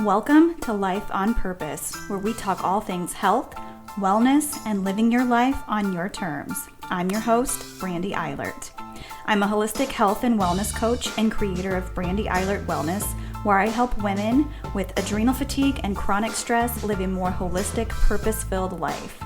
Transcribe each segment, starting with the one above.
Welcome to Life on Purpose, where we talk all things health, wellness, and living your life on your terms. I'm your host, Brandy Eilert. I'm a holistic health and wellness coach and creator of Brandy Eilert Wellness, where I help women with adrenal fatigue and chronic stress live a more holistic, purpose-filled life.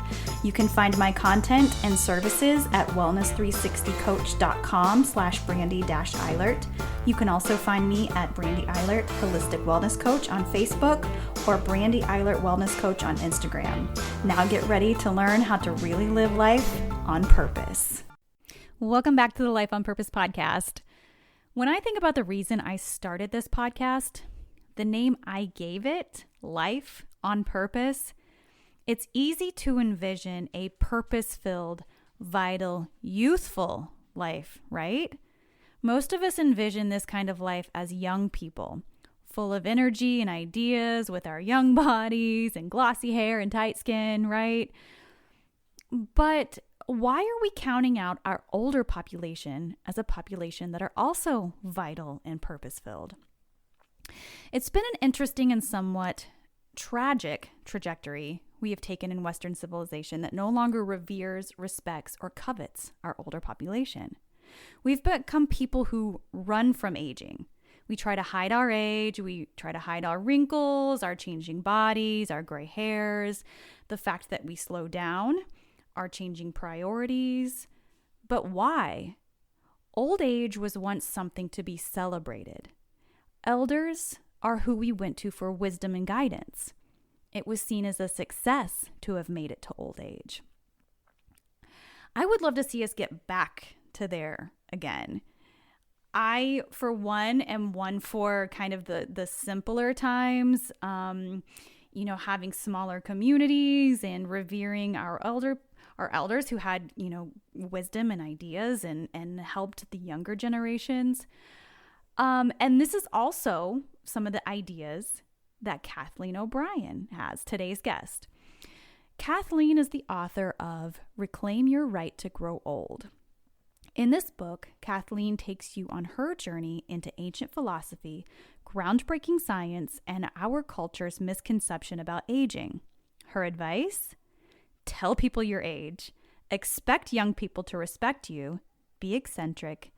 You can find my content and services at wellness360coach.com/Brandy-Eilert. You can also find me at Brandy Eilert Holistic Wellness Coach on Facebook or Brandy Eilert Wellness Coach on Instagram. Now get ready to learn how to really live life on purpose. Welcome back to the Life on Purpose podcast. When I think about the reason I started this podcast, the name I gave it, Life on Purpose, it's easy to envision a purpose-filled, vital, youthful life, right? Most of us envision this kind of life as young people, full of energy and ideas with our young bodies and glossy hair and tight skin, right? But why are we counting out our older population as a population that are also vital and purpose-filled? It's been an interesting and somewhat tragic trajectory we have taken in Western civilization that no longer reveres, respects, or covets our older population. We've become people who run from aging. We try to hide our age. We try to hide our wrinkles, our changing bodies, our gray hairs, the fact that we slow down, our changing priorities. But why? Old age was once something to be celebrated. Elders are who we went to for wisdom and guidance. It was seen as a success to have made it to old age. I would love to see us get back to there again. I, for one, am one for kind of the simpler times, having smaller communities and revering our elders who had, wisdom and ideas and helped the younger generations. And this is also some of the ideas that Kathleen O'Brien has, today's guest. Kathleen is the author of Reclaim Your Right to Grow Old. In this book, Kathleen takes you on her journey into ancient philosophy, groundbreaking science, and our culture's misconception about aging. Her advice? Tell people your age. Expect young people to respect you. Be eccentric.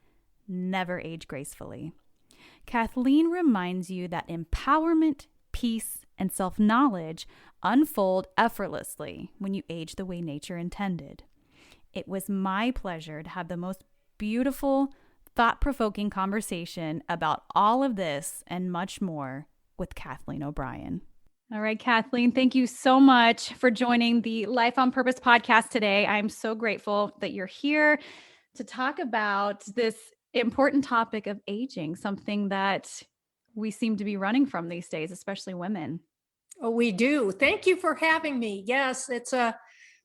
Never age gracefully. Kathleen reminds you that empowerment, peace, and self-knowledge unfold effortlessly when you age the way nature intended. It was my pleasure to have the most beautiful, thought-provoking conversation about all of this and much more with Kathleen O'Brien. All right, Kathleen, thank you so much for joining the Life on Purpose podcast today. I'm so grateful that you're here to talk about this important topic of aging, something that we seem to be running from these days, especially women. Oh, we do. Thank you for having me. Yes, it's a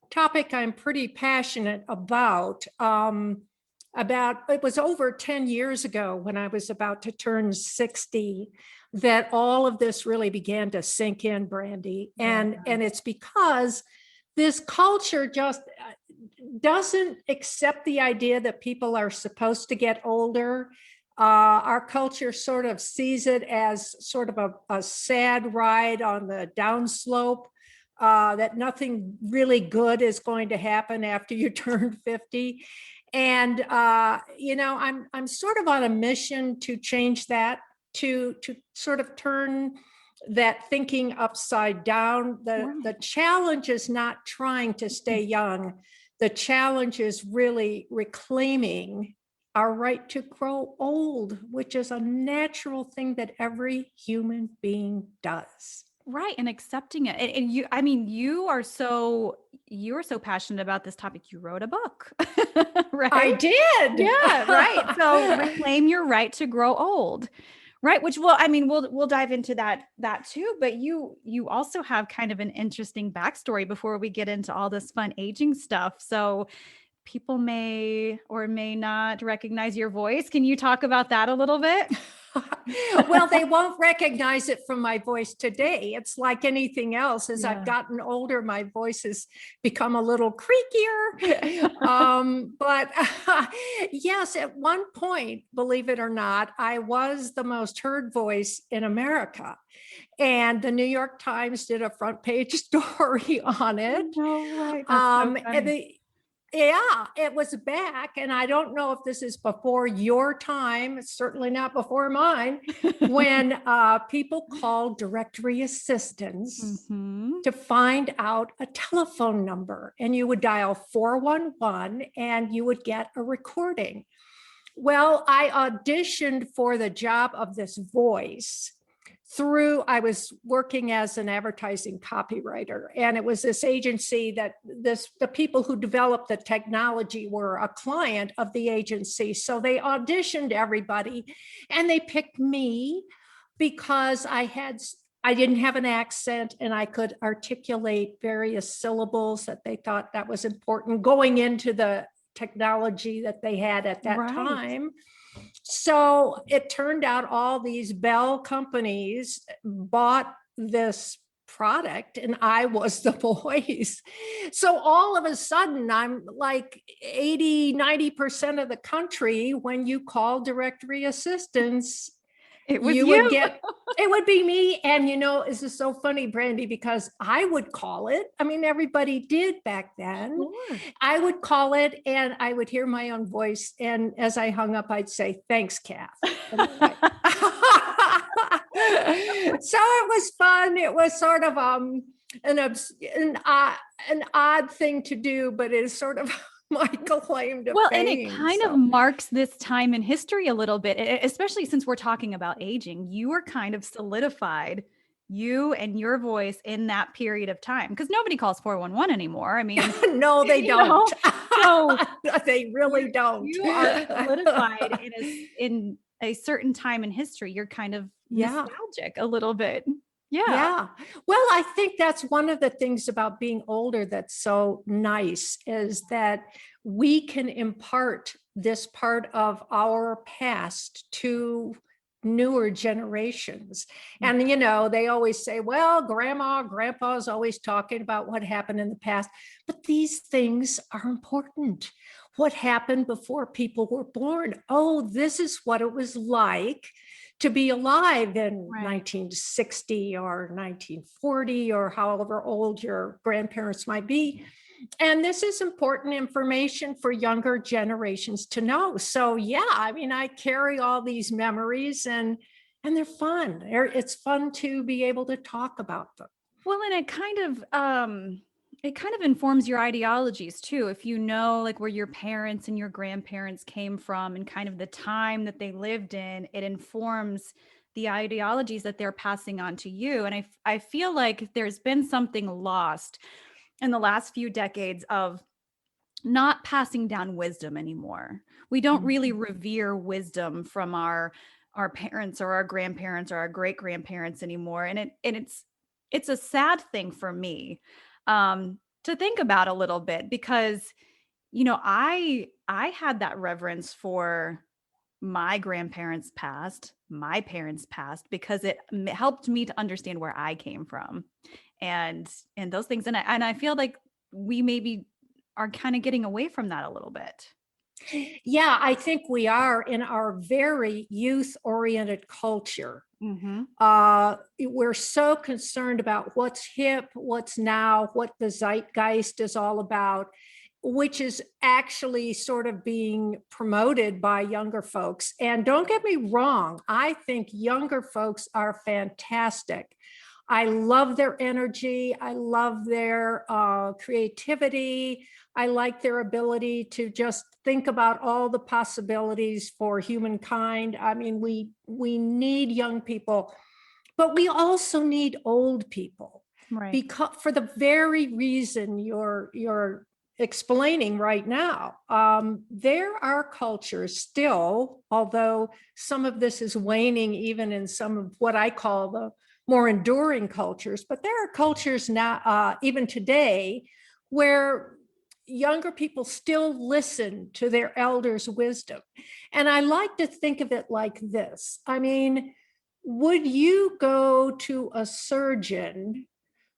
topic I'm pretty passionate about. It was over 10 years ago when I was about to turn 60 that all of this really began to sink in, Brandy. And it's because this culture just doesn't accept the idea that people are supposed to get older. Our culture sort of sees it as sort of a sad ride on the downslope, that nothing really good is going to happen after you turn 50. And, I'm sort of on a mission to change that, to sort of turn that thinking upside down. The challenge is not trying to stay young. The challenge is really reclaiming our right to grow old, which is a natural thing that every human being does. Right. And accepting it. And you are so passionate about this topic. You wrote a book, right? I did. Yeah. Right. So reclaim your right to grow old, right? Which we'll dive into that too, but you also have kind of an interesting backstory before we get into all this fun aging stuff. So people may or may not recognize your voice. Can you talk about that a little bit? Well, they won't recognize it from my voice today. It's like anything else. As I've gotten older, my voice has become a little creakier. But yes, at one point, believe it or not, I was the most heard voice in America. And the New York Times did a front page story on it. No, right. That's so funny. Yeah, it was back. And I don't know if this is before your time, it's certainly not before mine, when people called directory assistants to find out a telephone number. And you would dial 411 and you would get a recording. Well, I auditioned for the job of this voice I was working as an advertising copywriter, and it was this agency that the people who developed the technology were a client of the agency. So they auditioned everybody and they picked me because I didn't have an accent and I could articulate various syllables that they thought that was important going into the technology that they had at that time. So it turned out all these Bell companies bought this product and I was the voice. So all of a sudden, I'm like 80-90% of the country, when you call directory assistance, it would be me. And this is so funny, Brandy, because I would call it. I mean, everybody did back then. Sure. I would call it and I would hear my own voice. And as I hung up, I'd say, "Thanks, Kath." So it was fun. It was sort of an odd thing to do, but it is sort of my claim to fame. And it kind of marks this time in history a little bit, especially since we're talking about aging. You were kind of solidified, you and your voice, in that period of time, because nobody calls 411 anymore. I mean, no, they don't. So they really don't. You are solidified in a certain time in history. You're kind of nostalgic a little bit. Yeah. Well, I think that's one of the things about being older that's so nice, is that we can impart this part of our past to newer generations. And, they always say, well, grandpa's always talking about what happened in the past, but these things are important. What happened before people were born? Oh, this is what it was like to be alive in 1960 or 1940 or however old your grandparents might be. And this is important information for younger generations to know. So I carry all these memories and they're fun. It's fun to be able to talk about them. Well, and it kind of informs your ideologies too. If you know, like, where your parents and your grandparents came from and kind of the time that they lived in, it informs the ideologies that they're passing on to you. And I feel like there's been something lost in the last few decades of not passing down wisdom anymore. We don't really revere wisdom from our parents or our grandparents or our great grandparents anymore. And it's a sad thing for me to think about a little bit, because I had that reverence for my grandparents past, my parents past, because it helped me to understand where I came from and those things. And I feel like we maybe are kind of getting away from that a little bit. Yeah, I think we are in our very youth-oriented culture. We're so concerned about what's hip, what's now, what the zeitgeist is all about, which is actually sort of being promoted by younger folks. And don't get me wrong, I think younger folks are fantastic. I love their energy. I love their creativity. I like their ability to just think about all the possibilities for humankind. I mean, we need young people, but we also need old people, right? Because for the very reason you're explaining right now. There are cultures still, although some of this is waning even in some of what I call the more enduring cultures, but there are cultures now, even today, where younger people still listen to their elders' wisdom. And I like to think of it like this. I mean, would you go to a surgeon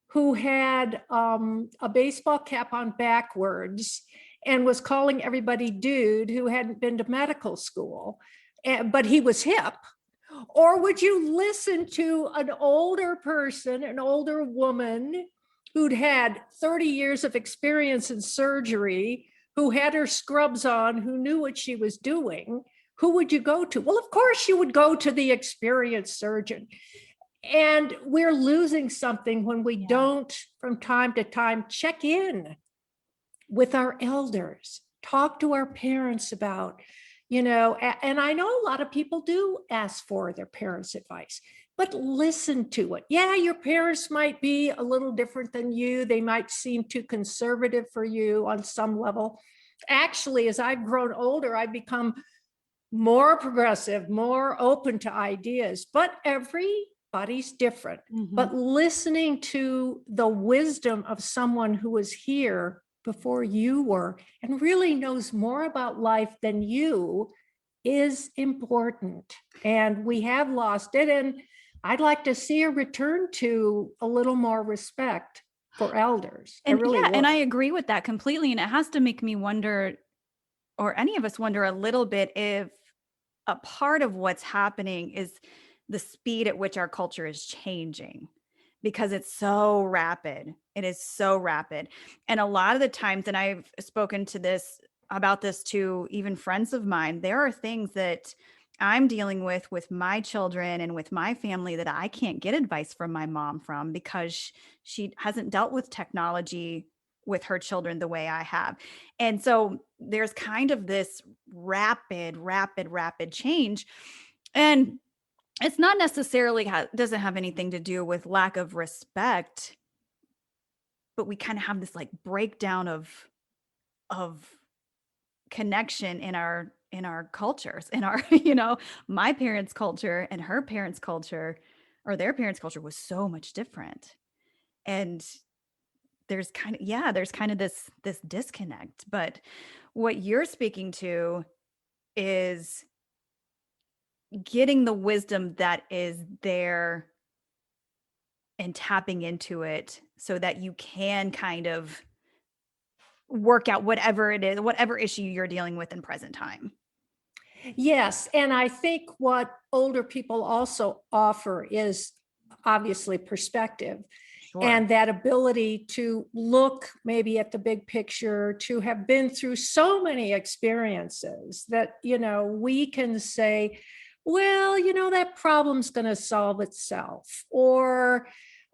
who had a baseball cap on backwards and was calling everybody dude who hadn't been to medical school, but he was hip? Or would you listen to an older person, an older woman who'd had 30 years of experience in surgery, who had her scrubs on, who knew what she was doing? Who would you go to? Well, of course, you would go to the experienced surgeon. And we're losing something when we don't, from time to time, check in with our elders, talk to our parents about, and I know a lot of people do ask for their parents' advice, but listen to it. Yeah, your parents might be a little different than you. They might seem too conservative for you on some level. Actually, as I've grown older, I've become more progressive, more open to ideas, but everybody's different. But listening to the wisdom of someone who was here before you were and really knows more about life than you is important. And we have lost it. And I'd like to see a return to a little more respect for elders. And and I agree with that completely. And it has to make me wonder, or any of us wonder a little bit, if a part of what's happening is the speed at which our culture is changing, because it's so rapid. It is so rapid. And a lot of the times, and I've spoken to about this to even friends of mine, there are things that I'm dealing with my children and with my family that I can't get advice from my mom from, because she hasn't dealt with technology with her children the way I have. And so there's kind of this rapid change. And it's not necessarily doesn't have anything to do with lack of respect, but we kind of have this like breakdown of connection in our cultures, in our, my parents' culture and her parents' culture, or their parents' culture, was so much different. And there's kind of this disconnect. But what you're speaking to is getting the wisdom that is there and tapping into it so that you can kind of work out whatever it is, whatever issue you're dealing with in present time. Yes. And I think what older people also offer is obviously perspective. Sure. And that ability to look maybe at the big picture, to have been through so many experiences that, we can say, well, that problem's going to solve itself. Or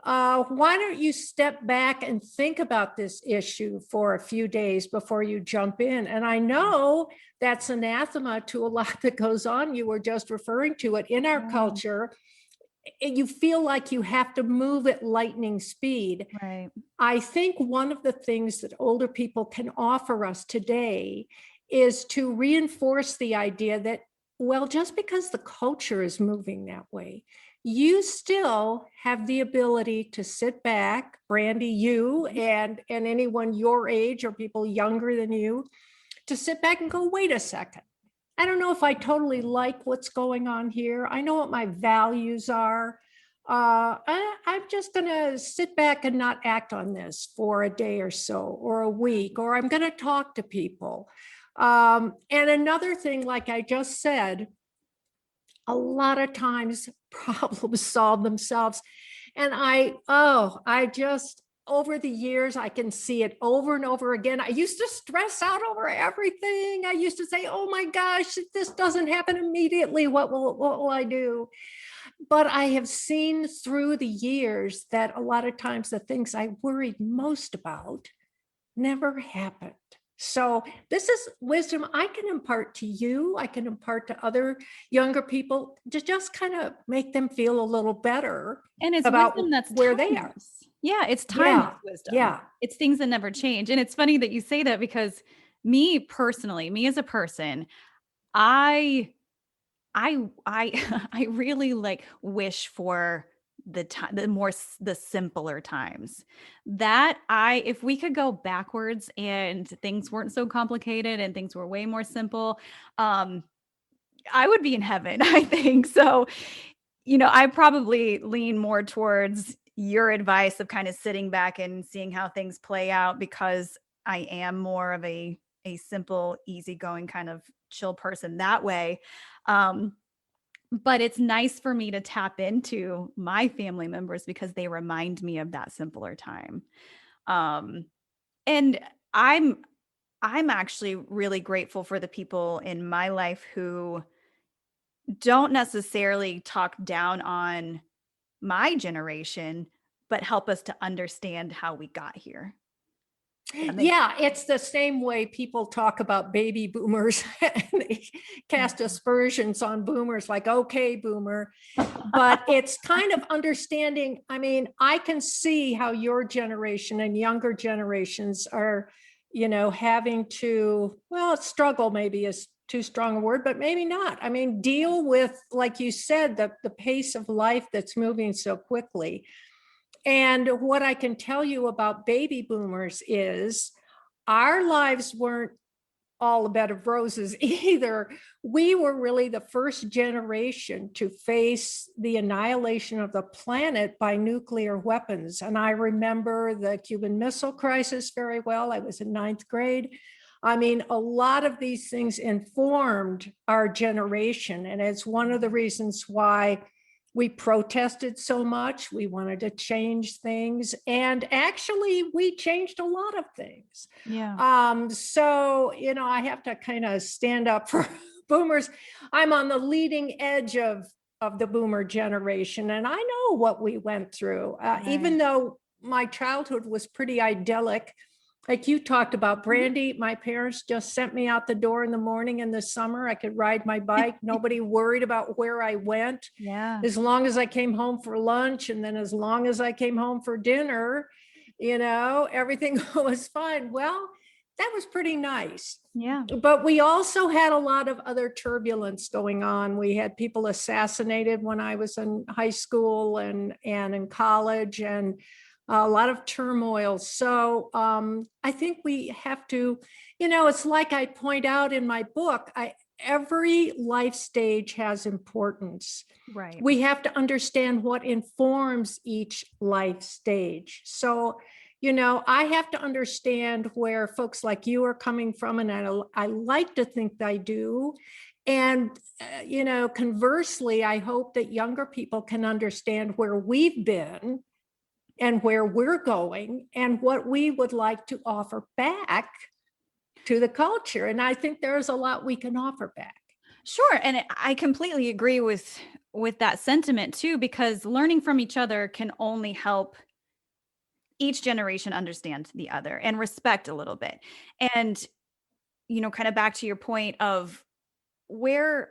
why don't you step back and think about this issue for a few days before you jump in? And I know that's anathema to a lot that goes on. You were just referring to it in our culture. You feel like you have to move at lightning speed. Right. I think one of the things that older people can offer us today is to reinforce the idea that, well, just because the culture is moving that way, you still have the ability to sit back, Brandy, you and anyone your age or people younger than you, to sit back and go, wait a second. I don't know if I totally like what's going on here. I know what my values are. I'm just going to sit back and not act on this for a day or so, or a week, or I'm going to talk to people. And another thing, like I just said, a lot of times problems solve themselves. And over the years, I can see it over and over again. I used to stress out over everything. I used to say, oh my gosh, if this doesn't happen immediately, what will I do? But I have seen through the years that a lot of times the things I worried most about never happened. So this is wisdom I can impart to you. I can impart to other younger people to just kind of make them feel a little better. And it's about wisdom that's where timeless. they are. Yeah, it's timeless wisdom. Yeah. It's things that never change. And it's funny that you say that, because me personally, me as a person, I really like wish for the simpler times. If we could go backwards and things weren't so complicated and things were way more simple, I would be in heaven, I think. So, I probably lean more towards your advice of kind of sitting back and seeing how things play out, because I am more of a simple, easygoing kind of chill person that way. Um, but it's nice for me to tap into my family members because they remind me of that simpler time. Um, and I'm I'm actually really grateful for the people in my life who don't necessarily talk down on my generation, but help us to understand how we got here. That makes Yeah, it's the same way people talk about baby boomers and they cast aspersions on boomers like, okay, boomer. But it's kind of understanding. I mean, I can see how your generation and younger generations are, having to, well, struggle maybe is too strong a word, but maybe not. I mean, deal with, like you said, the pace of life that's moving so quickly. And what I can tell you about baby boomers is our lives weren't all a bed of roses either. We were really the first generation to face the annihilation of the planet by nuclear weapons. And I remember the Cuban Missile Crisis very well. I was in ninth grade. I mean, a lot of these things informed our generation. And it's one of the reasons why we protested so much. We wanted to change things. And actually, we changed a lot of things. Yeah. So, I have to kind of stand up for boomers. I'm on the leading edge of the boomer generation, and I know what we went through. Even though my childhood was pretty idyllic, like you talked about, Brandy, my parents just sent me out the door in the morning in the summer. I could ride my bike. Nobody worried about where I went. Yeah. As long as I came home for lunch, and then as long as I came home for dinner, everything was fine. Well, that was pretty nice. Yeah. But we also had a lot of other turbulence going on. We had people assassinated when I was in high school and in college, and a lot of turmoil. So I think we have to, it's like I point out in my book, every life stage has importance. Right. We have to understand what informs each life stage. So, I have to understand where folks like you are coming from, and I like to think I do. And, conversely, I hope that younger people can understand where we've been and where we're going and what we would like to offer back to the culture. And I think there's a lot we can offer back. Sure. And I completely agree with that sentiment too, because learning from each other can only help each generation understand the other and respect a little bit. And, kind of back to your point of where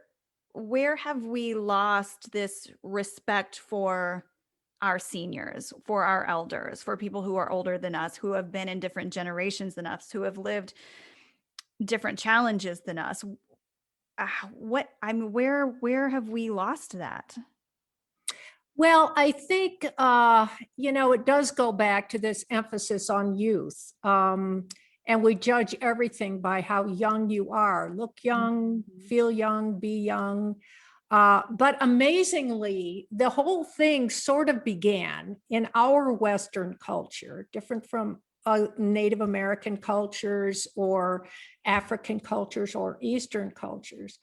have we lost this respect for our seniors, for our elders, for people who are older than us, who have been in different generations than us, who have lived different challenges than us. Where have we lost that? Well, I think, it does go back to this emphasis on youth. And we judge everything by how young you are. Look young, feel young, be young. But amazingly, the whole thing sort of began in our Western culture, different from Native American cultures or African cultures or Eastern cultures.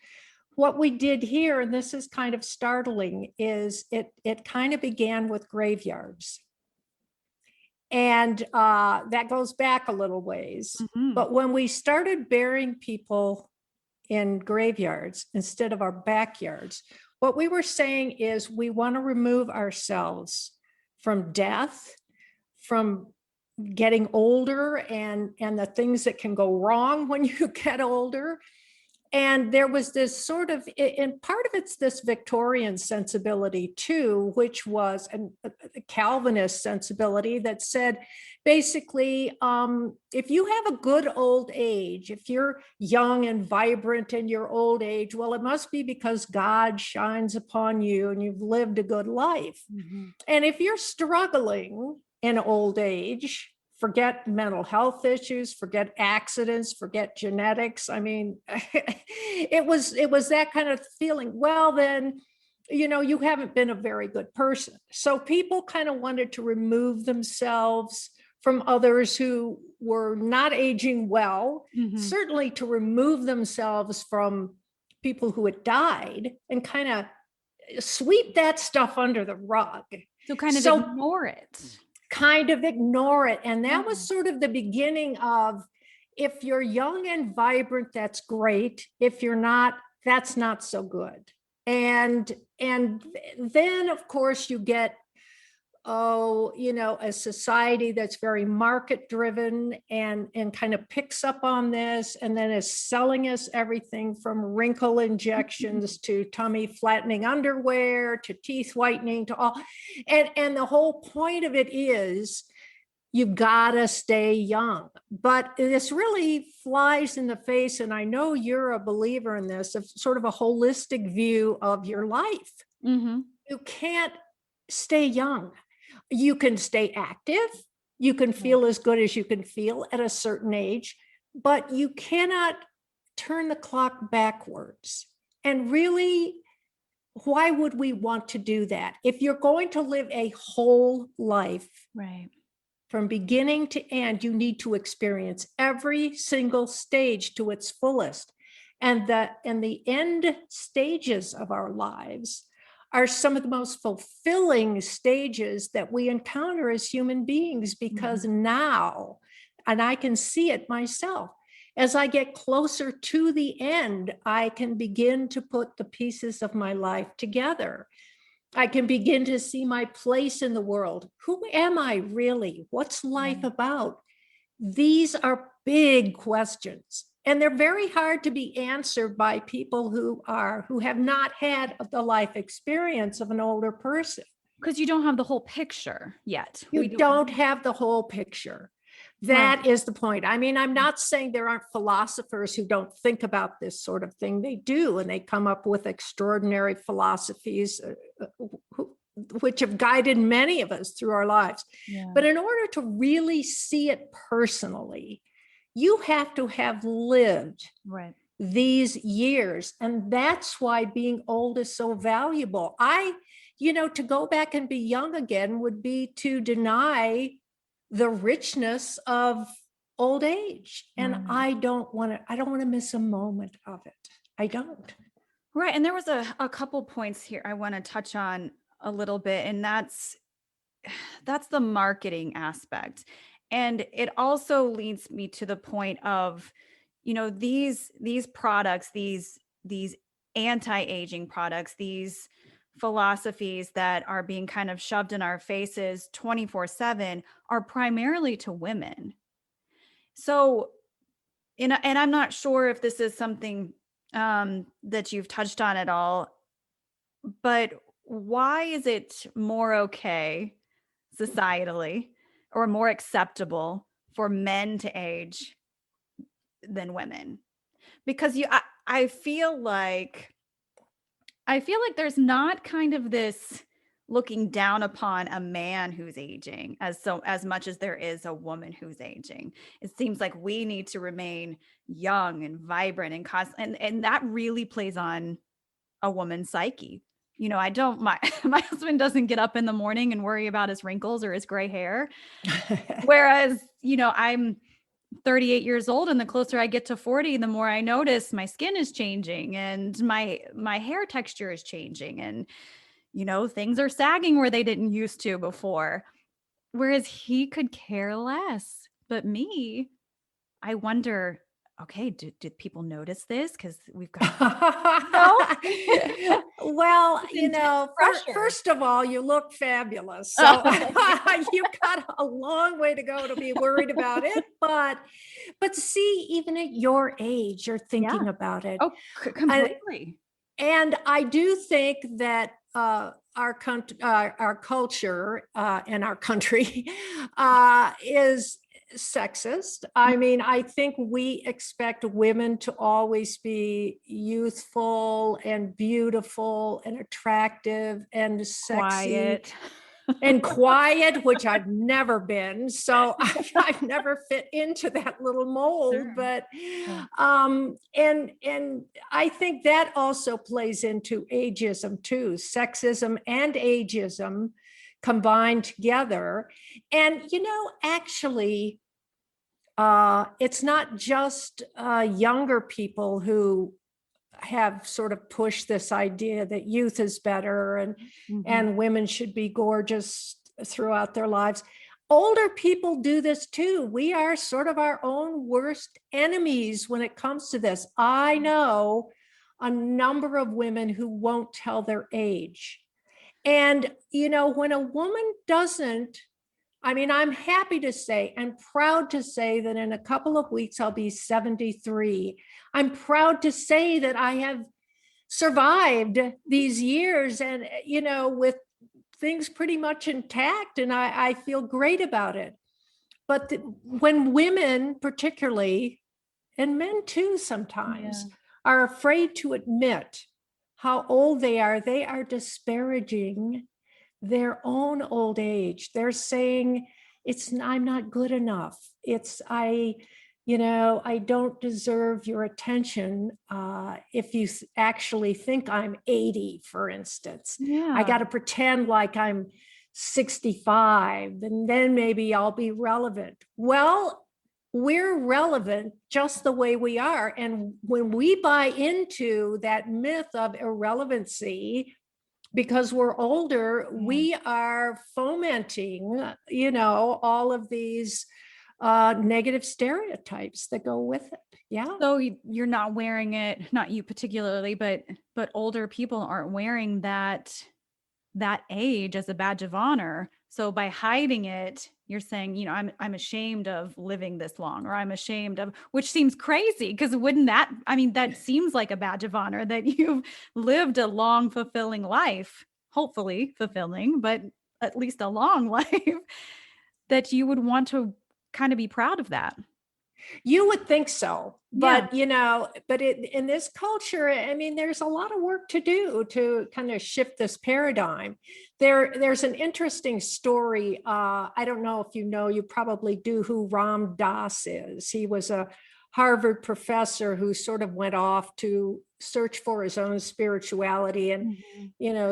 What we did here, and this is kind of startling, is it kind of began with graveyards. And that goes back a little ways. Mm-hmm. But when we started burying people in graveyards instead of our backyards, what we were saying is we want to remove ourselves from death, from getting older and the things that can go wrong when you get older. And there was this sort of, and part of it's this Victorian sensibility too, which was a Calvinist sensibility that said, basically, if you have a good old age, if you're young and vibrant in your old age, well, it must be because God shines upon you and you've lived a good life. Mm-hmm. And if you're struggling in old age, forget mental health issues, forget accidents, forget genetics. I mean, it was that kind of feeling. Well, then, you haven't been a very good person. So people kind of wanted to remove themselves from others who were not aging well, mm-hmm. certainly to remove themselves from people who had died and kind of sweep that stuff under the rug. So kind of ignore it. Kind of ignore it. And that was sort of the beginning of, if you're young and vibrant, that's great. If you're not, that's not so good. And then of course you get, a society that's very market driven and kind of picks up on this and then is selling us everything from wrinkle injections to tummy flattening underwear to teeth whitening to all. And the whole point of it is you gotta stay young. But this really flies in the face, and I know you're a believer in this, of sort of a holistic view of your life. Mm-hmm. You can't stay young. You can stay active. You can feel as good as you can feel at a certain age, but you cannot turn the clock backwards. And really, why would we want to do that? If you're going to live a whole life, right, from beginning to end, you need to experience every single stage to its fullest. And the end stages of our lives are some of the most fulfilling stages that we encounter as human beings, because now, and I can see it myself, as I get closer to the end, I can begin to put the pieces of my life together. I can begin to see my place in the world. Who am I really? What's life about? These are big questions. And they're very hard to be answered by people who have not had the life experience of an older person. Because you don't have the whole picture yet. You don't have the whole picture. That is the point. I mean, I'm not saying there aren't philosophers who don't think about this sort of thing. They do, and they come up with extraordinary philosophies which have guided many of us through our lives. Yeah. But in order to really see it personally, you have to have lived these years. And that's why being old is so valuable. To go back and be young again would be to deny the richness of old age. And I don't want to miss a moment of it. I don't. Right. And there was a couple points here I want to touch on a little bit, and that's the marketing aspect. And it also leads me to the point of, these products, these anti-aging products, these philosophies that are being kind of shoved in our faces 24/7 are primarily to women. So, and I'm not sure if this is something that you've touched on at all, but why is it more okay societally or more acceptable for men to age than women? Because I feel like there's not kind of this looking down upon a man who's aging as much as there is a woman who's aging. It seems like we need to remain young and vibrant and that really plays on a woman's psyche. My husband doesn't get up in the morning and worry about his wrinkles or his gray hair. Whereas, I'm 38 years old, and the closer I get to 40, the more I notice my skin is changing and my hair texture is changing, and things are sagging where they didn't used to before. Whereas he could care less. But me, I wonder, okay, did people notice this? Because we've got well, first of all, you look fabulous. So you got a long way to go to be worried about it. But see, even at your age, you're thinking about it. Oh, completely. And I do think that our culture and our country is sexist. I mean, I think we expect women to always be youthful and beautiful and attractive and sexy. Quiet. And quiet, which I've never been. So I've never fit into that little mold. Sure. But and I think that also plays into ageism too, sexism and ageism combined together. And actually, it's not just younger people who have sort of pushed this idea that youth is better and women should be gorgeous throughout their lives. Older people do this too. We are sort of our own worst enemies when it comes to this. I know a number of women who won't tell their age. And, when a woman doesn't, I mean, I'm happy to say and proud to say that in a couple of weeks, I'll be 73. I'm proud to say that I have survived these years and, with things pretty much intact, and I feel great about it. But when women particularly, and men too sometimes, are afraid to admit how old they are disparaging their own old age. They're saying I'm not good enough. I don't deserve your attention. If you actually think I'm 80, for instance, I got to pretend like I'm 65 and then maybe I'll be relevant. Well, we're relevant just the way we are. And when we buy into that myth of irrelevancy, because we're older, we are fomenting, all of these negative stereotypes that go with it. Yeah. So you're not wearing it, not you particularly, but older people aren't wearing that age as a badge of honor. So by hiding it, you're saying, I'm ashamed of living this long, or I'm ashamed of, which seems crazy because that seems like a badge of honor that you've lived a long, fulfilling life, hopefully fulfilling, but at least a long life, that you would want to kind of be proud of that. You would think so, but in this culture, I mean, there's a lot of work to do to kind of shift this paradigm. There's an interesting story. I don't know if you probably do, who Ram Dass is. He was a Harvard professor who sort of went off to search for his own spirituality and,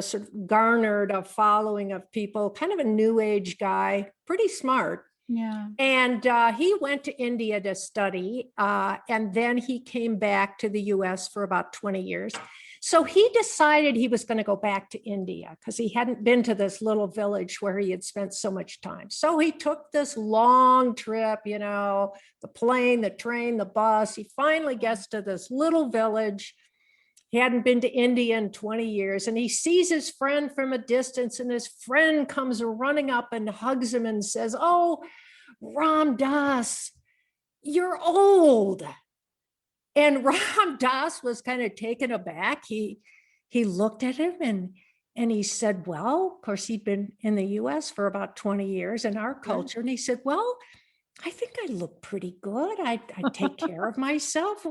sort of garnered a following of people, kind of a new age guy, pretty smart. Yeah. And he went to India to study, and then he came back to the US for about 20 years. So he decided he was going to go back to India because he hadn't been to this little village where he had spent so much time. So he took this long trip, the plane, the train, the bus. He finally gets to this little village. He hadn't been to India in 20 years, and he sees his friend from a distance, and his friend comes running up and hugs him and says, "Oh, Ram Dass, you're old." And Ram Dass was kind of taken aback. He looked at him and he said, well, of course, he'd been in the US for about 20 years in our culture. And he said, well, I think I look pretty good. I take care of myself.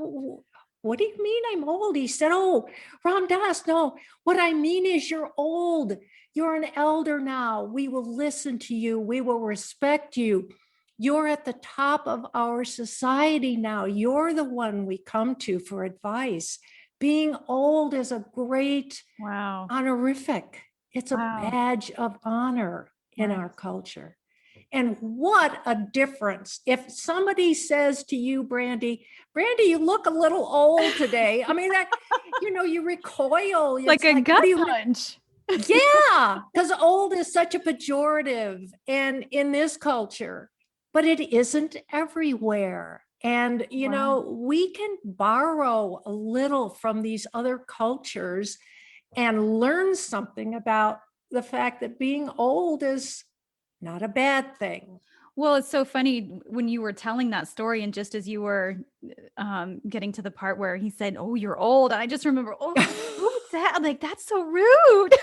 What do you mean I'm old? He said, oh, Ram Dass, no, what I mean is you're old. You're an elder now. We will listen to you. We will respect you. You're at the top of our society now. You're the one we come to for advice. Being old is a great honorific. It's a badge of honor in our culture. And what a difference. If somebody says to you, Brandy, you look a little old today. I mean, that, you recoil. Like a gut punch. Yeah, because old is such a pejorative and in this culture, but it isn't everywhere. And, we can borrow a little from these other cultures and learn something about the fact that being old is not a bad thing. Well, it's so funny when you were telling that story, and just as you were getting to the part where he said, "Oh, you're old," I just remember, "Oh, who's that?" Like, that's so rude.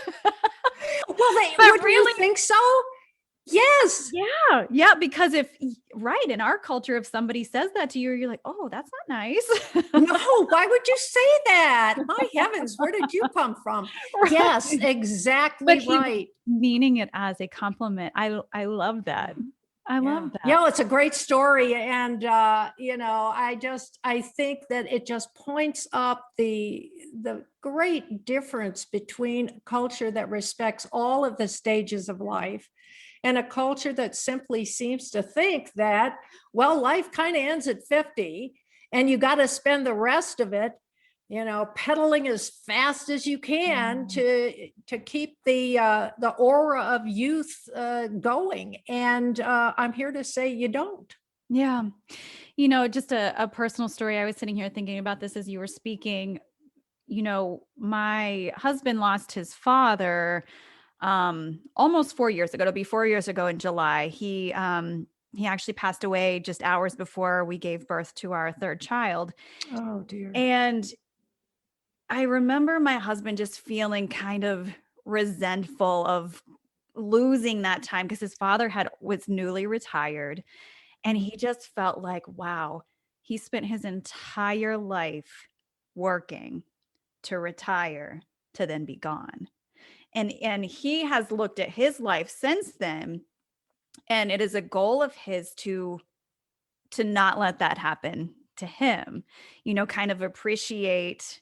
Well, But wouldn't you really, think so? Yes. yeah, because right, in our culture, if somebody says that to you, you're like, "Oh, that's not nice." No, why would you say that? My heavens, where did you come from? Yes, Right. But exactly he was right. meaning it as a compliment. I love that. I Yeah. love that. Yeah, it's a great story. And I think that it just points up the great difference between a culture that respects all of the stages of life and a culture that simply seems to think that, well, life kind of ends at 50 and you got to spend the rest of it, pedaling as fast as you can Yeah. to keep the aura of youth going. And I'm here to say you don't. Yeah. Just a personal story. I was sitting here thinking about this as you were speaking. My husband lost his father almost 4 years ago. It'll be 4 years ago in July. He actually passed away just hours before we gave birth to our third child. Oh dear. And I remember my husband just feeling kind of resentful of losing that time because his father was newly retired. And he just felt like, wow, he spent his entire life working to retire to then be gone. And he has looked at his life since then, and it is a goal of his to not let that happen to him. Kind of appreciate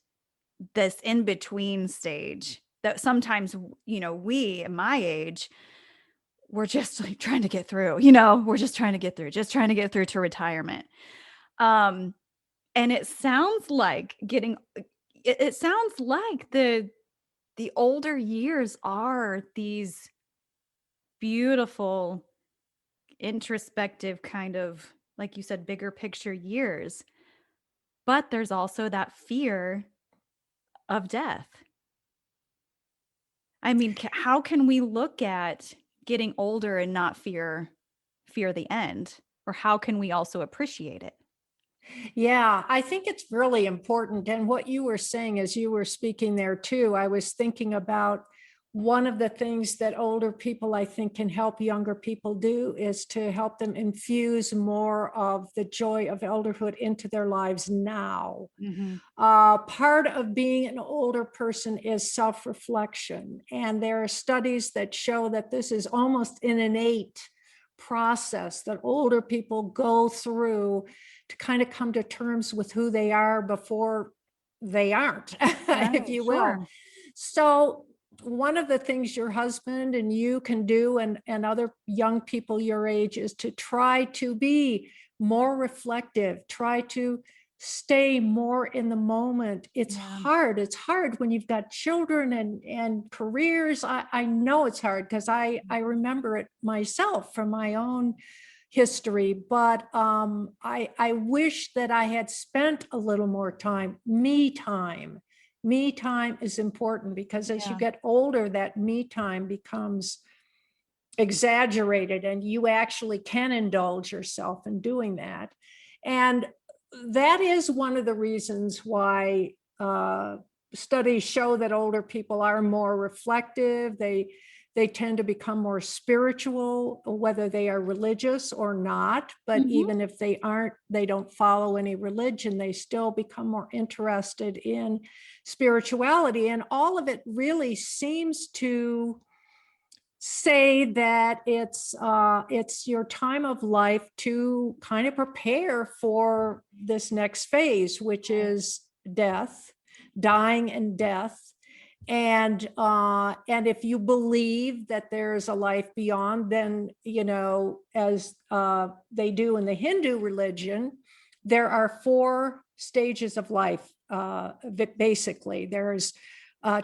this in between stage that sometimes, we at my age, we're just like trying to get through, we're just trying to get through, to retirement. Um, and it sounds like it sounds like the older years are these beautiful, introspective kind of, like you said, bigger picture years. But there's also that fear of death. I mean, how can we look at getting older and not fear the end? Or how can we also appreciate it? Yeah, I think it's really important. And what you were saying as you were speaking there too, I was thinking about one of the things that older people, I think, can help younger people do is to help them infuse more of the joy of elderhood into their lives now. Mhm. Part of being an older person is self-reflection. And there are studies that show that this is almost an innate process that older people go through to kind of come to terms with who they are before they aren't, if Right, you will. sure. So one of the things your husband and you can do, and other young people your age, is to try to be more reflective, try to stay more in the moment. It's Yeah. hard. It's hard when you've got children and careers. I know it's hard because I remember it myself from my own history, but I wish that I had spent a little more time. Me time. Me time is important because as you Yeah. get older, that me time becomes exaggerated and you actually can indulge yourself in doing that. And that is one of the reasons why studies show that older people are more reflective. They tend to become more spiritual, whether they are religious or not. But Mhm. even if they aren't, they don't follow any religion, they still become more interested in spirituality. And all of it really seems to say that it's your time of life to kind of prepare for this next phase, which is death, dying and death. And if you believe that there's a life beyond, then as they do in the Hindu religion, there are four stages of life. Basically, there's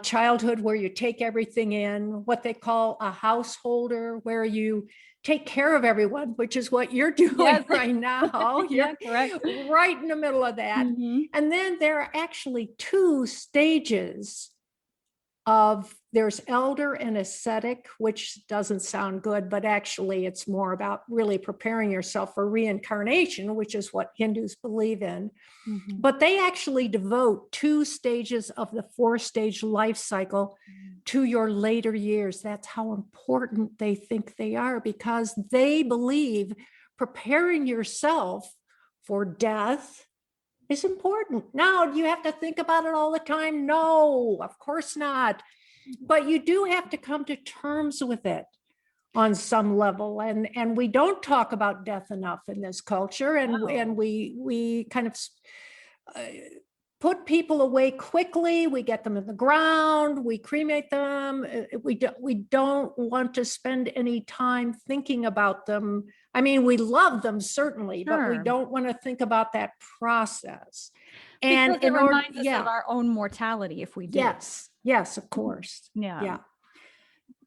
childhood, where you take everything in, what they call a householder, where you take care of everyone, which is what you're Yes. doing right now. Yeah, You're correct. right in the middle of that. Mhm. And then there are actually two stages of there's elder and ascetic, which doesn't sound good, but actually it's more about really preparing yourself for reincarnation, which is what Hindus believe in. Mhm. But they actually devote 2 stages of the 4-stage life cycle to your later years. That's how important they think they are, because they believe preparing yourself for death is important. Now, do you have to think about it all the time? No, of course not. But you do have to come to terms with it on some level. And we don't talk about death enough in this culture. And we kind of put people away quickly. We get them in the ground, we cremate them. We don't want to spend any time thinking about them. I mean, we love them certainly, but we Sure. don't want to think about that process. Because And it in order, reminds us of our own mortality if we do. yes, of course. Yeah.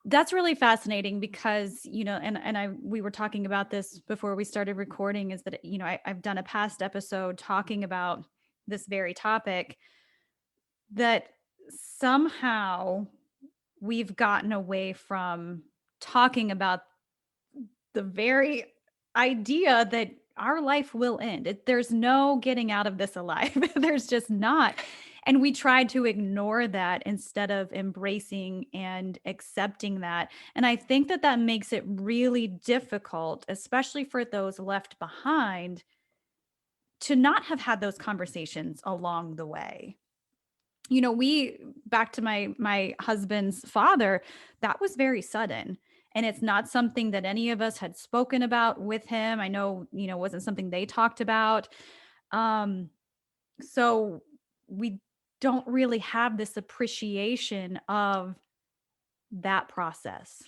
That's really fascinating because, we were talking about this before we started recording, is that, I've done a past episode talking about this very topic, that somehow we've gotten away from talking about the very idea that our life will end. There's no getting out of this alive. There's just not. And we tried to ignore that instead of embracing and accepting that. And I think that makes it really difficult, especially for those left behind, to not have had those conversations along the way. Back to my husband's father, that was very sudden. And it's not something that any of us had spoken about with him. I know, it wasn't something they talked about. So we don't really have this appreciation of that process,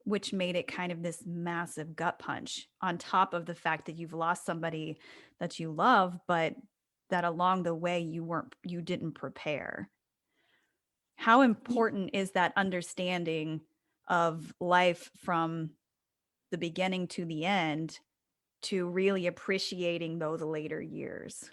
which made it kind of this massive gut punch on top of the fact that you've lost somebody that you love, but that along the way you didn't prepare. How important is that understanding of life from the beginning to the end to really appreciating those later years?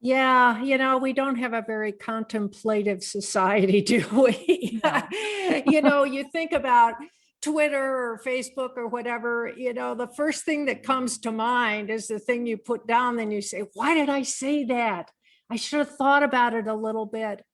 Yeah, we don't have a very contemplative society, do we? No. You think about Twitter or Facebook or whatever, the first thing that comes to mind is the thing you put down, then you say, why did I say that? I should have thought about it a little bit.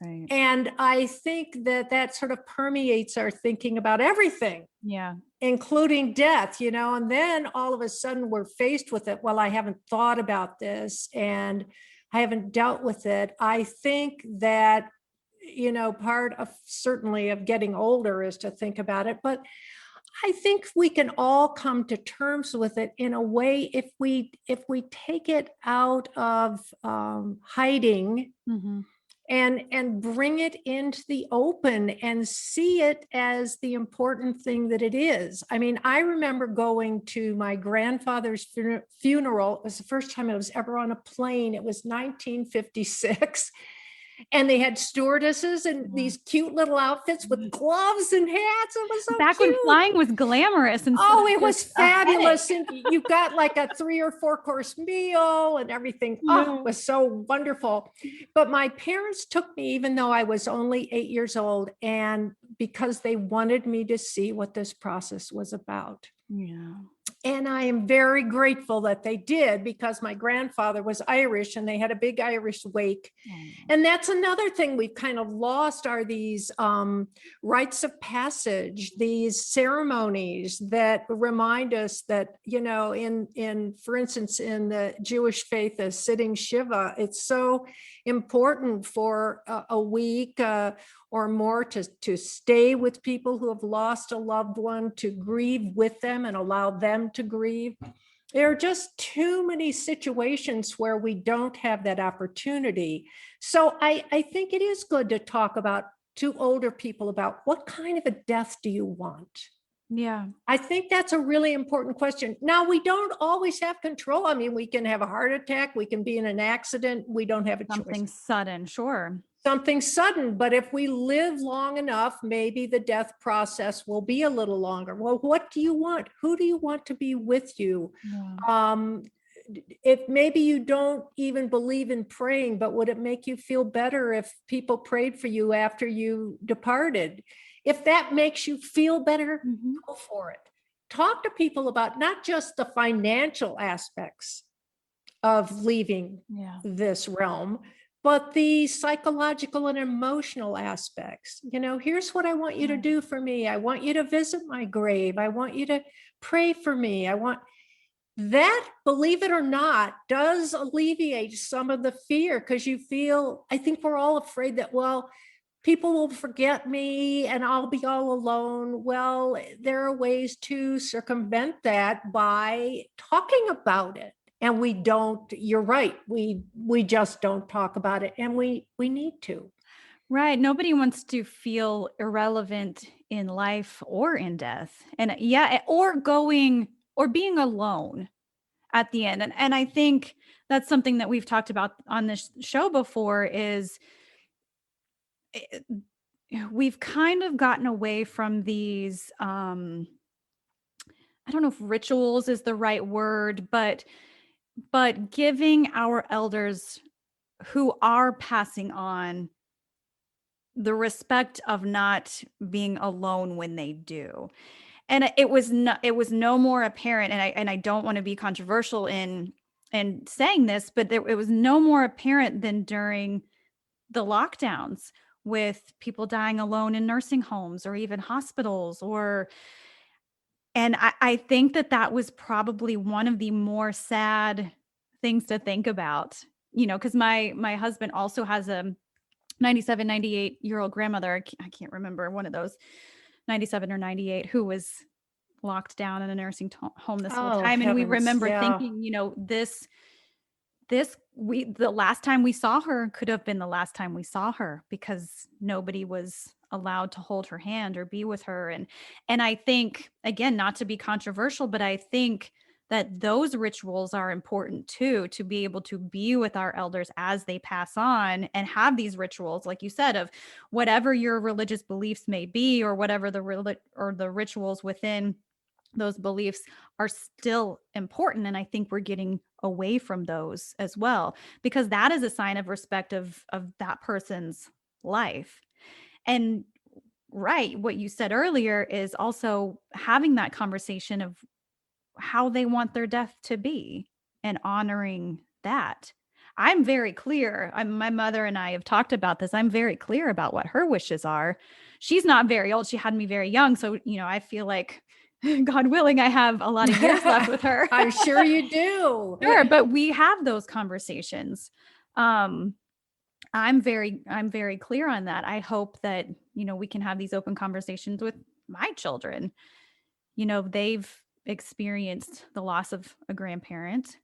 Right. And I think that sort of permeates our thinking about everything. Yeah. Including death, and then all of a sudden we're faced with it. Well, I haven't thought about this and I haven't dealt with it. I think that, part of certainly of getting older is to think about it, but I think we can all come to terms with it in a way if we take it out of hiding. Mm-hmm. And bring it into the open and see it as the important thing that it is. I mean, I remember going to my grandfather's funeral. It was the first time I was ever on a plane. It was 1956. And they had stewardesses in these cute little outfits with gloves and hats. It was so Back cute. when flying was glamorous. And it was fabulous. And you got like a 3 or 4 course meal and everything. Oh, it was so wonderful. But my parents took me, even though I was only 8 years old, and because they wanted me to see what this process was about. Yeah. And I am very grateful that they did, because my grandfather was Irish and they had a big Irish wake. And that's another thing we've kind of lost, are these rites of passage, these ceremonies that remind us that, in for instance, in the Jewish faith, the sitting Shiva, it's so important for a week or more to stay with people who have lost a loved one, to grieve with them and allow them to grieve. There are just too many situations where we don't have that opportunity. So I think it is good to talk to older people about, what kind of a death do you want? Yeah. I think that's a really important question. Now, we don't always have control. I mean, we can have a heart attack, we can be in an accident, we don't have a Something choice. sudden, sure. Something sudden, but if we live long enough, maybe the death process will be a little longer. Well, what do you want? Who do you want to be with you? Yeah. if maybe you don't even believe in praying, but would it make you feel better if people prayed for you after you departed? If that makes you feel better, go for it. Talk to people about not just the financial aspects of leaving this realm, but the psychological and emotional aspects. Here's what I want you to do for me. I want you to visit my grave. I want you to pray for me. I want that, believe it or not, does alleviate some of the fear, because you feel, I think we're all afraid that, well, people will forget me and I'll be all alone. Well, there are ways to circumvent that by talking about it. And we don't, you're right. We just don't talk about it, and we need to. Right. Nobody wants to feel irrelevant in life or in death. And or being alone at the end. And I think that's something that we've talked about on this show before is we've kind of gotten away from these, I don't know if rituals is the right word, but giving our elders who are passing on the respect of not being alone when they do. And it was no more apparent, and I don't want to be controversial in saying this, but it was no more apparent than during the lockdowns, with people dying alone in nursing homes or even hospitals, and I think that was probably one of the more sad things to think about, because my husband also has a 97, 98-year-old grandmother. I can't remember, one of those 97 or 98, who was locked down in a nursing home this whole time. And we remember thinking, the last time we saw her could have been the last time we saw her, because nobody was allowed to hold her hand or be with her. And I think, again, not to be controversial, but I think that those rituals are important too, to be able to be with our elders as they pass on, and have these rituals, like you said, of whatever your religious beliefs may be, or whatever the rituals within those beliefs are still important. And I think we're getting away from those as well, because that is a sign of respect of that person's life. And right, what you said earlier is also having that conversation of how they want their death to be, and honoring that. I'm very clear. My mother and I have talked about this. I'm very clear about what her wishes are. She's not very old. She had me very young. So, I feel like, God willing, I have a lot of years left with her. I'm sure you do. Sure, but we have those conversations. I'm very clear on that. I hope that, we can have these open conversations with my children. They've experienced the loss of a grandparent,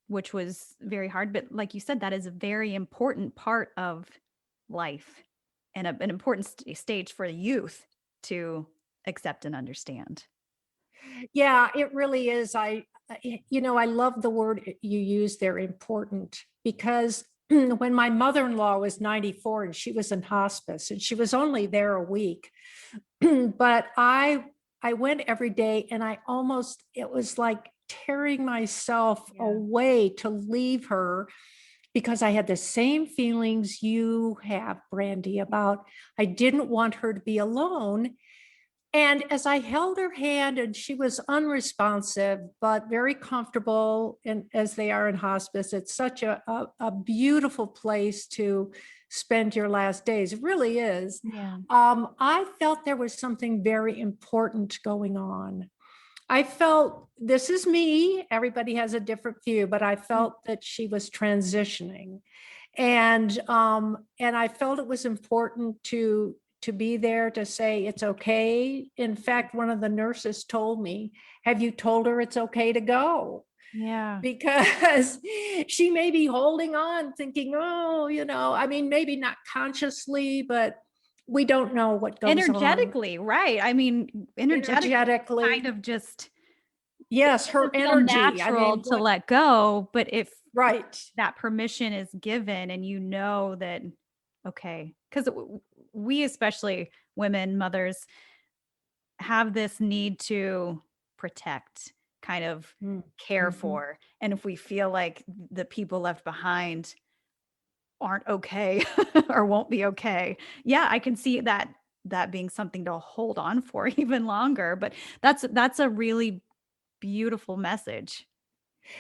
which was very hard. But like you said, that is a very important part of life, and an important stage for youth to accept and understand. Yeah, it really is. I love the word you used there, important, because when my mother-in-law was 94 and she was in hospice, and she was only there a week, but I went every day, and it was like tearing myself away to leave her, because I had the same feelings you have, Brandy, about I didn't want her to be alone. And as I held her hand, and she was unresponsive, but very comfortable, and as they are in hospice, it's such a beautiful place to spend your last days. It really is. Yeah. I felt there was something very important going on. I felt, this is me, everybody has a different view, but I felt that she was transitioning. And I felt it was important to be there to say it's okay. In fact, one of the nurses told me, have you told her it's okay to go? Yeah. Because she may be holding on thinking, maybe not consciously, but we don't know what goes energetically, on. Right. I mean, energetically kind of just, yes, her energy. Natural to let go. But if right, that permission is given, and that, okay, because we, especially women, mothers, have this need to protect, kind of care Mm-hmm. for. And if we feel like the people left behind aren't okay or won't be okay, yeah, I can see that being something to hold on for even longer. But that's a really beautiful message.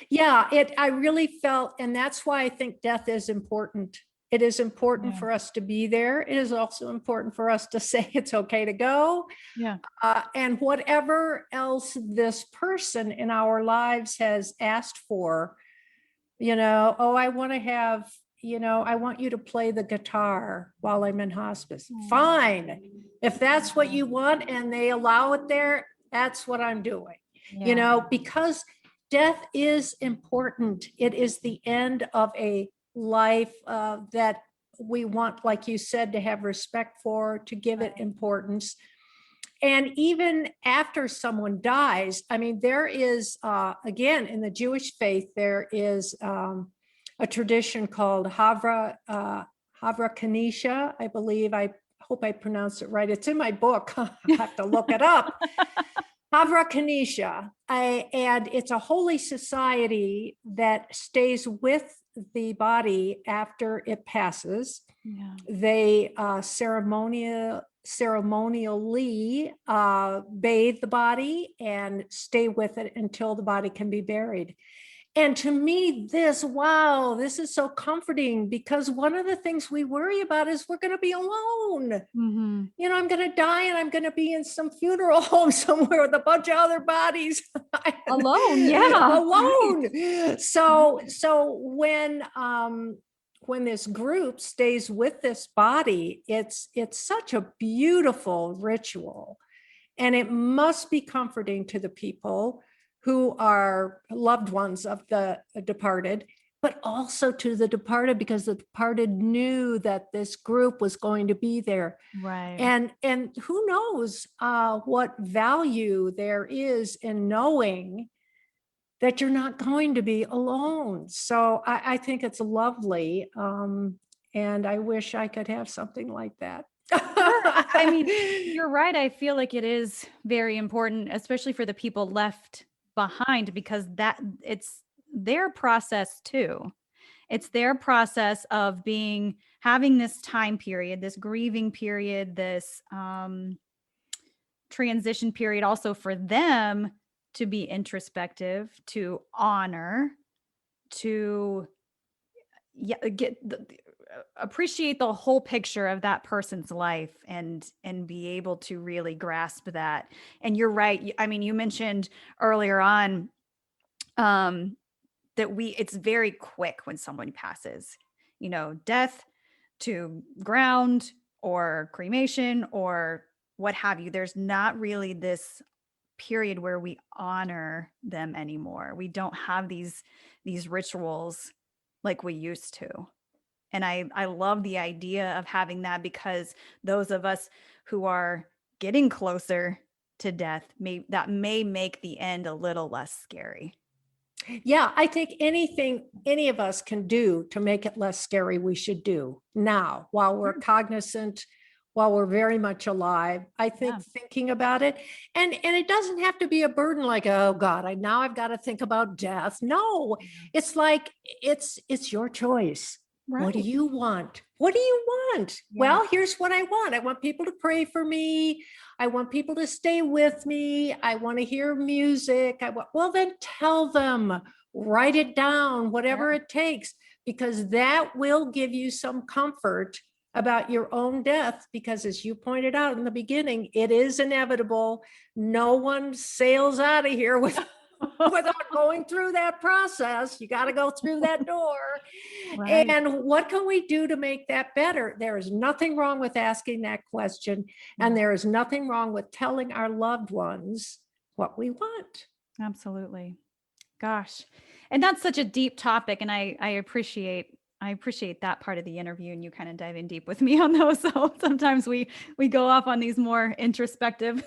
Yeah, I really felt, and that's why I think death is important. It is important Yeah. for us to be there. It is also important for us to say it's okay to go. Yeah. And whatever else this person in our lives has asked for, oh, I want to have, I want you to play the guitar while I'm in hospice. Fine. If that's what you want and they allow it there, that's what I'm doing, Yeah. because death is important. It is the end of a life that we want, like you said, to have respect for, to give it importance. And even after someone dies, I mean, there is, again, in the Jewish faith, there is a tradition called Havra Kanisha, I believe. I hope I pronounced it right. It's in my book. I have to look it up. Havra Kanisha. And it's a holy society that stays with the body after it passes. Yeah. They ceremonially bathe the body and stay with it until the body can be buried. And to me, this is so comforting, because one of the things we worry about is we're going to be alone. Mm-hmm. I'm going to die and I'm going to be in some funeral home somewhere with a bunch of other bodies. Alone. Yeah. Alone. Right. So when this group stays with this body, it's such a beautiful ritual. And it must be comforting to the people who are loved ones of the departed, but also to the departed, because the departed knew that this group was going to be there. Right. And who knows what value there is in knowing that you're not going to be alone. So I think it's lovely. And I wish I could have something like that. Sure. I mean, you're right. I feel like it is very important, especially for the people left behind, because that it's their process too. It's their process of having this time period, this grieving period, this transition period, also for them to be introspective, to honor, to appreciate the whole picture of that person's life, and be able to really grasp that. And you're right. I mean, you mentioned earlier on that it's very quick when someone passes, death to ground or cremation or what have you. There's not really this period where we honor them anymore. We don't have these rituals like we used to. And I love the idea of having that, because those of us who are getting closer to death may make the end a little less scary. Yeah, I think anything any of us can do to make it less scary, we should do now, while we're cognizant, while we're very much alive. I think thinking about it, and it doesn't have to be a burden like, oh God, now I've got to think about death. No, it's like it's your choice. Right. What do you want? What do you want? Yeah. Well, here's what I want. I want people to pray for me. I want people to stay with me. I want to hear music. Well, then tell them, write it down, whatever it takes, because that will give you some comfort about your own death. Because as you pointed out in the beginning, it is inevitable. No one sails out of here without going through that process. You got to go through that door. Right. And what can we do to make that better? There is nothing wrong with asking that question. And there is nothing wrong with telling our loved ones what we want. Absolutely. Gosh. And that's such a deep topic. And I appreciate that part of the interview, and you kind of dive in deep with me on those. So sometimes we go off on these more introspective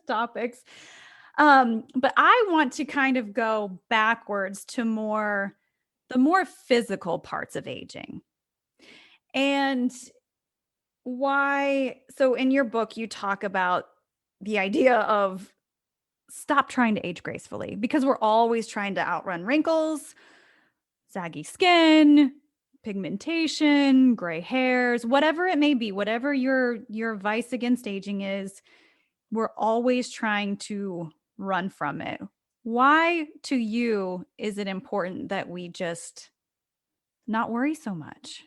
topics. But I want to kind of go backwards to the more physical parts of aging. And why? So in your book, you talk about the idea of stop trying to age gracefully, because we're always trying to outrun wrinkles, saggy skin, pigmentation, gray hairs, whatever it may be, whatever your vice against aging is, we're always trying to run from it. Why to you is it important that we just not worry so much?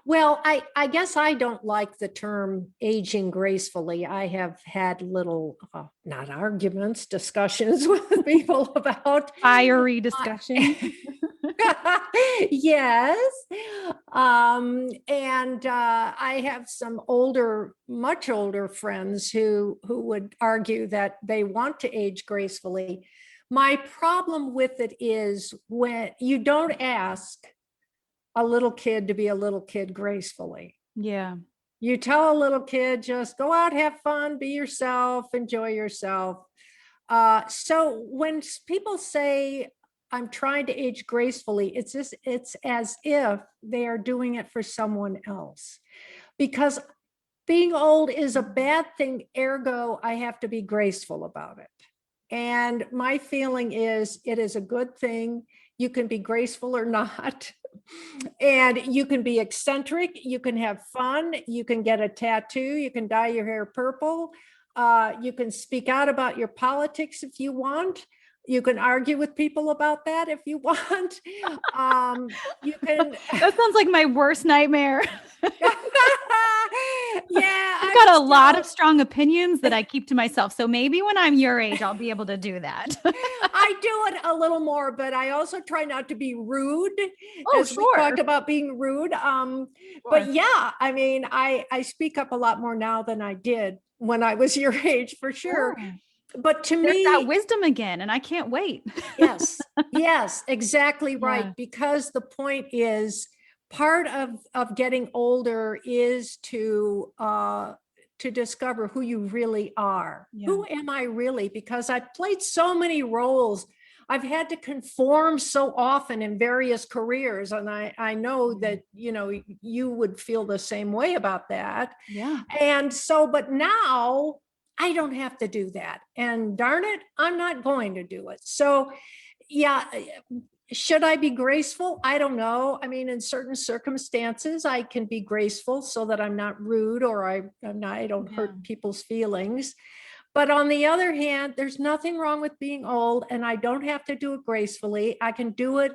Well, I guess I don't like the term aging gracefully. I have had little, not arguments, discussions with people about Fiery discussion. yes. And I have some older, much older friends who would argue that they want to age gracefully. My problem with it is when you don't ask a little kid to be a little kid gracefully. Yeah. You tell a little kid, just go out, have fun, be yourself, enjoy yourself. So when people say, I'm trying to age gracefully, it's as if they are doing it for someone else. Because being old is a bad thing, ergo, I have to be graceful about it. And my feeling is it is a good thing. You can be graceful or not. And you can be eccentric, you can have fun, you can get a tattoo, you can dye your hair purple, you can speak out about your politics if you want. You can argue with people about that if you want. You can. That sounds like my worst nightmare. Yeah, I've got a lot of strong opinions that I keep to myself. So maybe when I'm your age, I'll be able to do that. I do it a little more, but I also try not to be rude. Oh, as we talked about being rude. But yeah, I mean, I speak up a lot more now than I did when I was your age, for sure. But to There's me, that wisdom again, and I can't wait. yes, exactly right. Yeah. Because the point is, part of getting older is to discover who you really are. Yeah. Who am I really? Because I've played so many roles. I've had to conform so often in various careers. And I know that, you would feel the same way about that. Yeah. And so, but now I don't have to do that. And darn it, I'm not going to do it. So yeah, should I be graceful? I don't know. I mean, in certain circumstances, I can be graceful so that I'm not rude or I don't hurt people's feelings. But on the other hand, there's nothing wrong with being old, and I don't have to do it gracefully. I can do it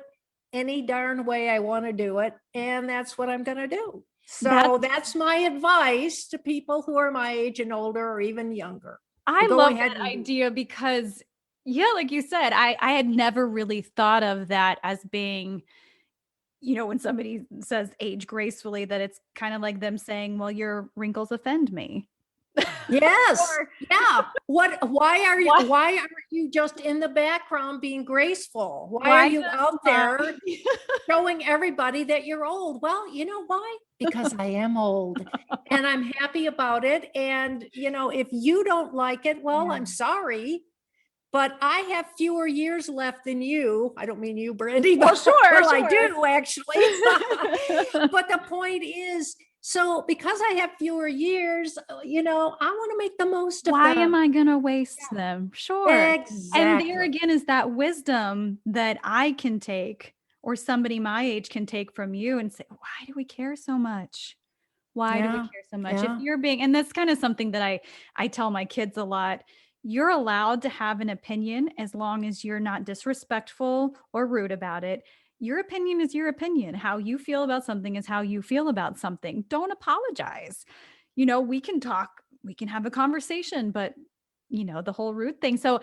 any darn way I want to do it. And that's what I'm going to do. So that's my advice to people who are my age and older or even younger. I love that idea because, yeah, like you said, I had never really thought of that as being, when somebody says age gracefully, that it's kind of like them saying, well, your wrinkles offend me. Yes. Yeah. Why are you just in the background being graceful? Why are you out there showing everybody that you're old? Well, you know why? Because I am old and I'm happy about it. And, if you don't like it, well, I'm sorry, but I have fewer years left than you. I don't mean you, Brandy. Well, sure. I do actually. But the point is, so because I have fewer years, I want to make the most of them. Why am I going to waste them? Sure. Exactly. And there again is that wisdom that I can take, or somebody my age can take from you and say, why do we care so much? Why do we care so much? If you're and that's kind of something that I tell my kids a lot. You're allowed to have an opinion as long as you're not disrespectful or rude about it. Your opinion is your opinion. How you feel about something is how you feel about something. Don't apologize. We can talk, we can have a conversation, but the whole rude thing. So,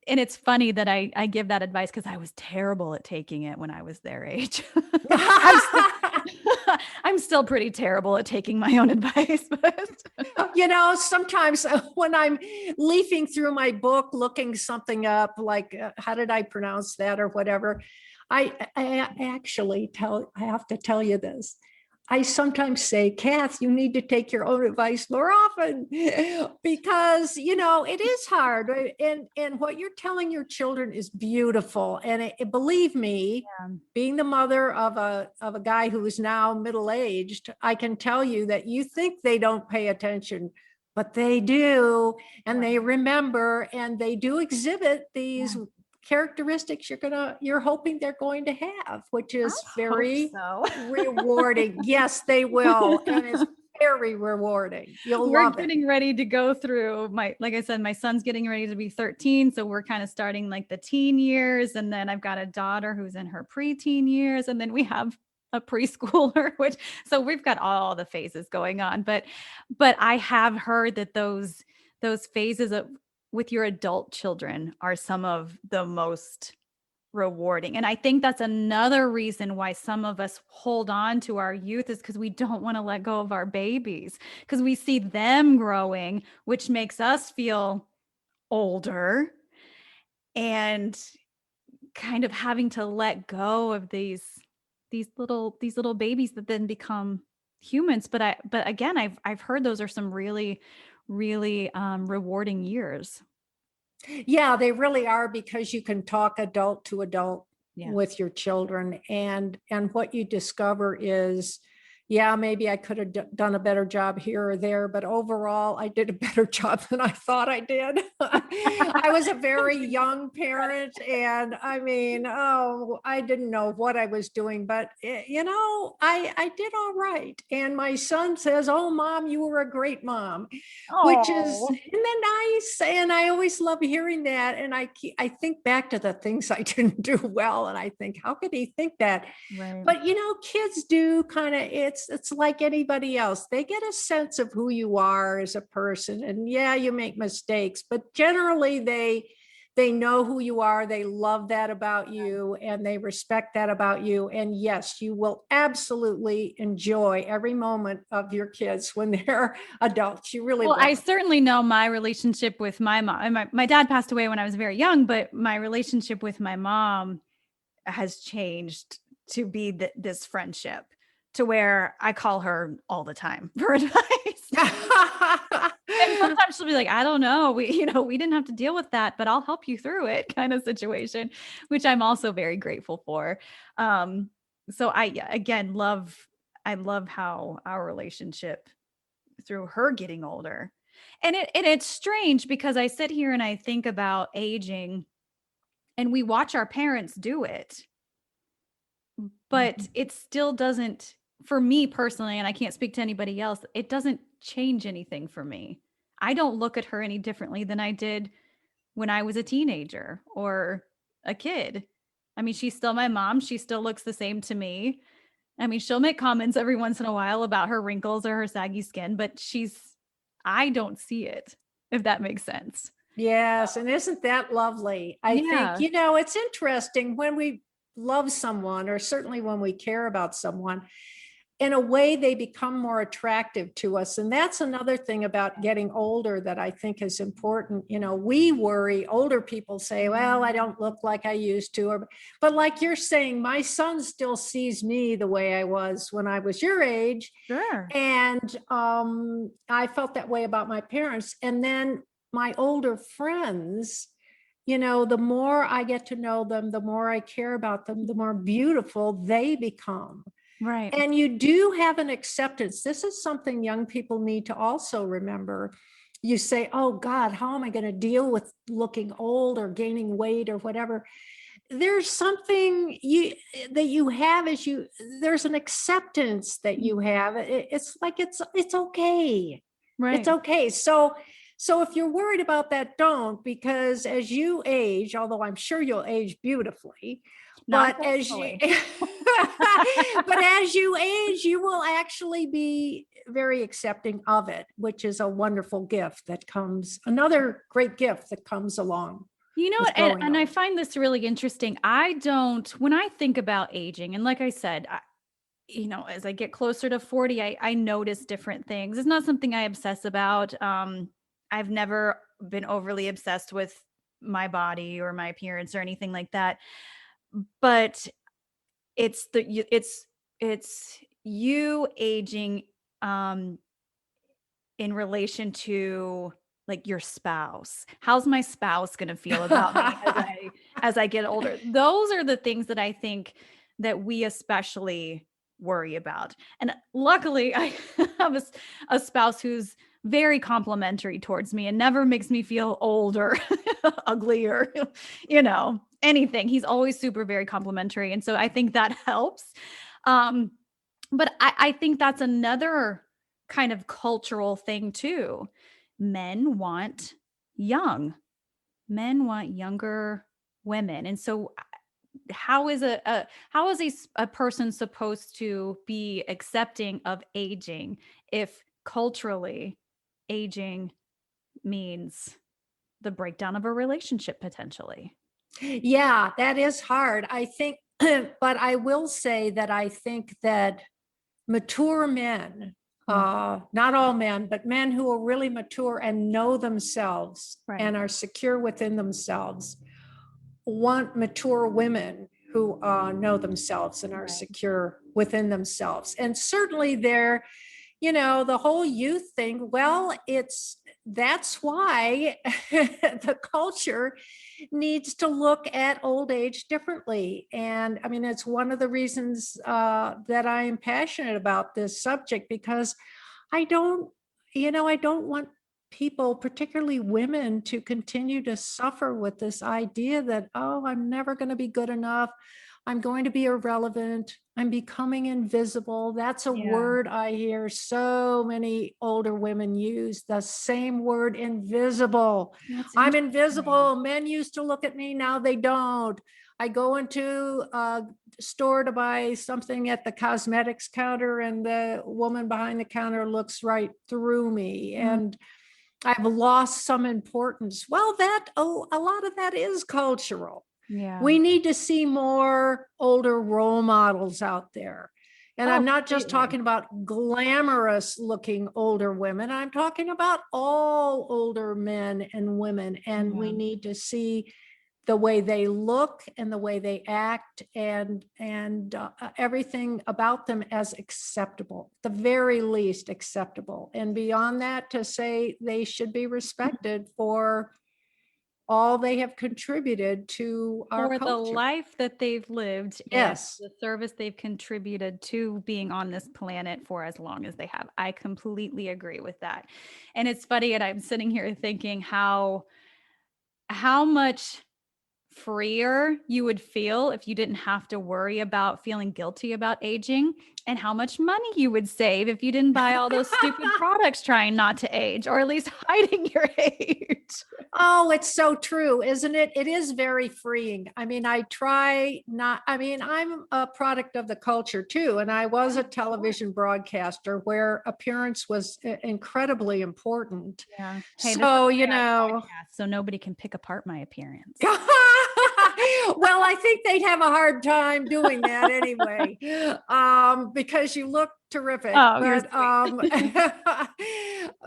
and it's funny that I give that advice because I was terrible at taking it when I was their age. I'm still pretty terrible at taking my own advice, but sometimes when I'm leafing through my book, looking something up, like how did I pronounce that or whatever, I actually have to tell you this. I sometimes say, Kath, you need to take your own advice more often because, it is hard. And what you're telling your children is beautiful. And believe me, being the mother of a guy who is now middle-aged, I can tell you that you think they don't pay attention, but they do, and they remember, and they do exhibit these characteristics you're hoping they're going to have, which is very rewarding. Yes, they will. And it's very rewarding. You'll we're love it. getting ready to go through like I said, my son's getting ready to be 13. So we're kind of starting like the teen years. And then I've got a daughter who's in her preteen years. And then we have a preschooler, so we've got all the phases going on. But I have heard that those phases with your adult children are some of the most rewarding. And I think that's another reason why some of us hold on to our youth, is because we don't want to let go of our babies, because we see them growing, which makes us feel older, and kind of having to let go of these little babies that then become humans. But again, I've heard those are some really, really rewarding years. Yeah, they really are, because you can talk adult to adult with your children, and what you discover is, yeah, maybe I could have done a better job here or there, but overall I did a better job than I thought I did. I was a very young parent, and I mean, I didn't know what I was doing, but I did all right. And my son says, "Oh, Mom, you were a great mom," which is, isn't that nice? And I always love hearing that. And I think back to the things I didn't do well, and I think, how could he think that? Right. But kids do kind of, it's like anybody else. They get a sense of who you are as a person. And yeah, you make mistakes, but generally they know who you are. They love that about you, and they respect that about you. And yes, you will absolutely enjoy every moment of your kids when they're adults. You really will. I certainly know my relationship with my mom. My dad passed away when I was very young, but my relationship with my mom has changed to be this friendship, to where I call her all the time for advice. And sometimes she'll be like, "I don't know, we didn't have to deal with that, but I'll help you through it," kind of situation, which I'm also very grateful for. So I love how our relationship, through her getting older, and it's strange, because I sit here and I think about aging, and we watch our parents do it, but it still doesn't, for me personally, and I can't speak to anybody else, it doesn't change anything for me. I don't look at her any differently than I did when I was a teenager or a kid. I mean, she's still my mom. She still looks the same to me. I mean, she'll make comments every once in a while about her wrinkles or her saggy skin, but I don't see it, if that makes sense. Yes. And isn't that lovely? I think, it's interesting when we love someone, or certainly when we care about someone, in a way they become more attractive to us. And that's another thing about getting older that I think is important. We worry, older people say, "Well, I don't look like I used to," but like you're saying, my son still sees me the way I was when I was your age. Sure. And I felt that way about my parents. And then my older friends, the more I get to know them, the more I care about them, the more beautiful they become. Right. And you do have an acceptance. This is something young people need to also remember. You say, "Oh God, how am I going to deal with looking old or gaining weight or whatever?" There's something that you have there's an acceptance that you have. It's like, it's okay. Right. It's okay. So if you're worried about that, don't, because as you age, although I'm sure you'll age beautifully, but as you age, you will actually be very accepting of it, which is a wonderful gift another great gift that comes along. And I find this really interesting. When I think about aging, and like I said, as I get closer to 40, I notice different things. It's not something I obsess about. I've never been overly obsessed with my body or my appearance or anything like that. But it's you aging in relation to, like, your spouse. How's my spouse going to feel about me as I get older? Those are the things that I think that we especially worry about. And luckily I have a spouse who's very complimentary towards me and never makes me feel old or ugly or, anything. He's always super, very complimentary. And so I think that helps. But I think that's another kind of cultural thing too. Men want young. Men want younger women. And so how is a person supposed to be accepting of aging if culturally aging means the breakdown of a relationship potentially? Yeah, that is hard. I think, but I will say that I think that mature men, not all men, but men who are really mature and know themselves Right. and are secure within themselves, want mature women who know themselves and are Right. secure within themselves. And certainly the whole youth thing, well, that's why the culture needs to look at old age differently. And I mean, it's one of the reasons that I am passionate about this subject, because I don't want people, particularly women, to continue to suffer with this idea that, oh, I'm never going to be good enough. I'm going to be irrelevant. I'm becoming invisible. That's a word I hear so many older women use, the same word, invisible. I'm invisible. Men used to look at me. Now they don't. I go into a store to buy something at the cosmetics counter, and the woman behind the counter looks right through me. And I've lost some importance. Well, a lot of that is cultural. Yeah. We need to see more older role models out there. And I'm not just talking about glamorous looking older women. I'm talking about all older men and women. And we need to see the way they look and the way they act and everything about them as acceptable, the very least acceptable. And beyond that, to say they should be respected for all they have contributed to our for culture. the life that they've lived, Yes. and the service they've contributed to being on this planet for as long as they have. I completely agree with that. And it's funny, and I'm sitting here thinking how much freer you would feel if you didn't have to worry about feeling guilty about aging, and how much money you would save if you didn't buy all those stupid products trying not to age, or at least hiding your age. Oh, it's so true, isn't it? It is very freeing. I mean, I'm a product of the culture too. And I was a television broadcaster where appearance was incredibly important. Yeah. Hey, so, so nobody can pick apart my appearance. well, I think they'd have a hard time doing that anyway, because you look terrific. Oh,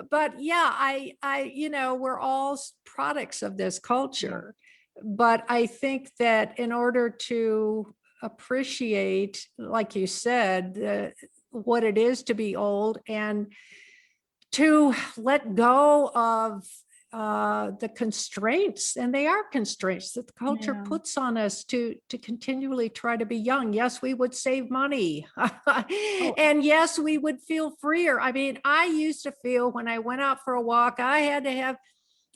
but yeah, we're all products of this culture. But I think that in order to appreciate, like you said, what it is to be old, and to let go of the constraints, and they are constraints that the culture puts on us to continually try to be young. Yes, we would save money. And yes, we would feel freer. I mean, I used to feel when I went out for a walk,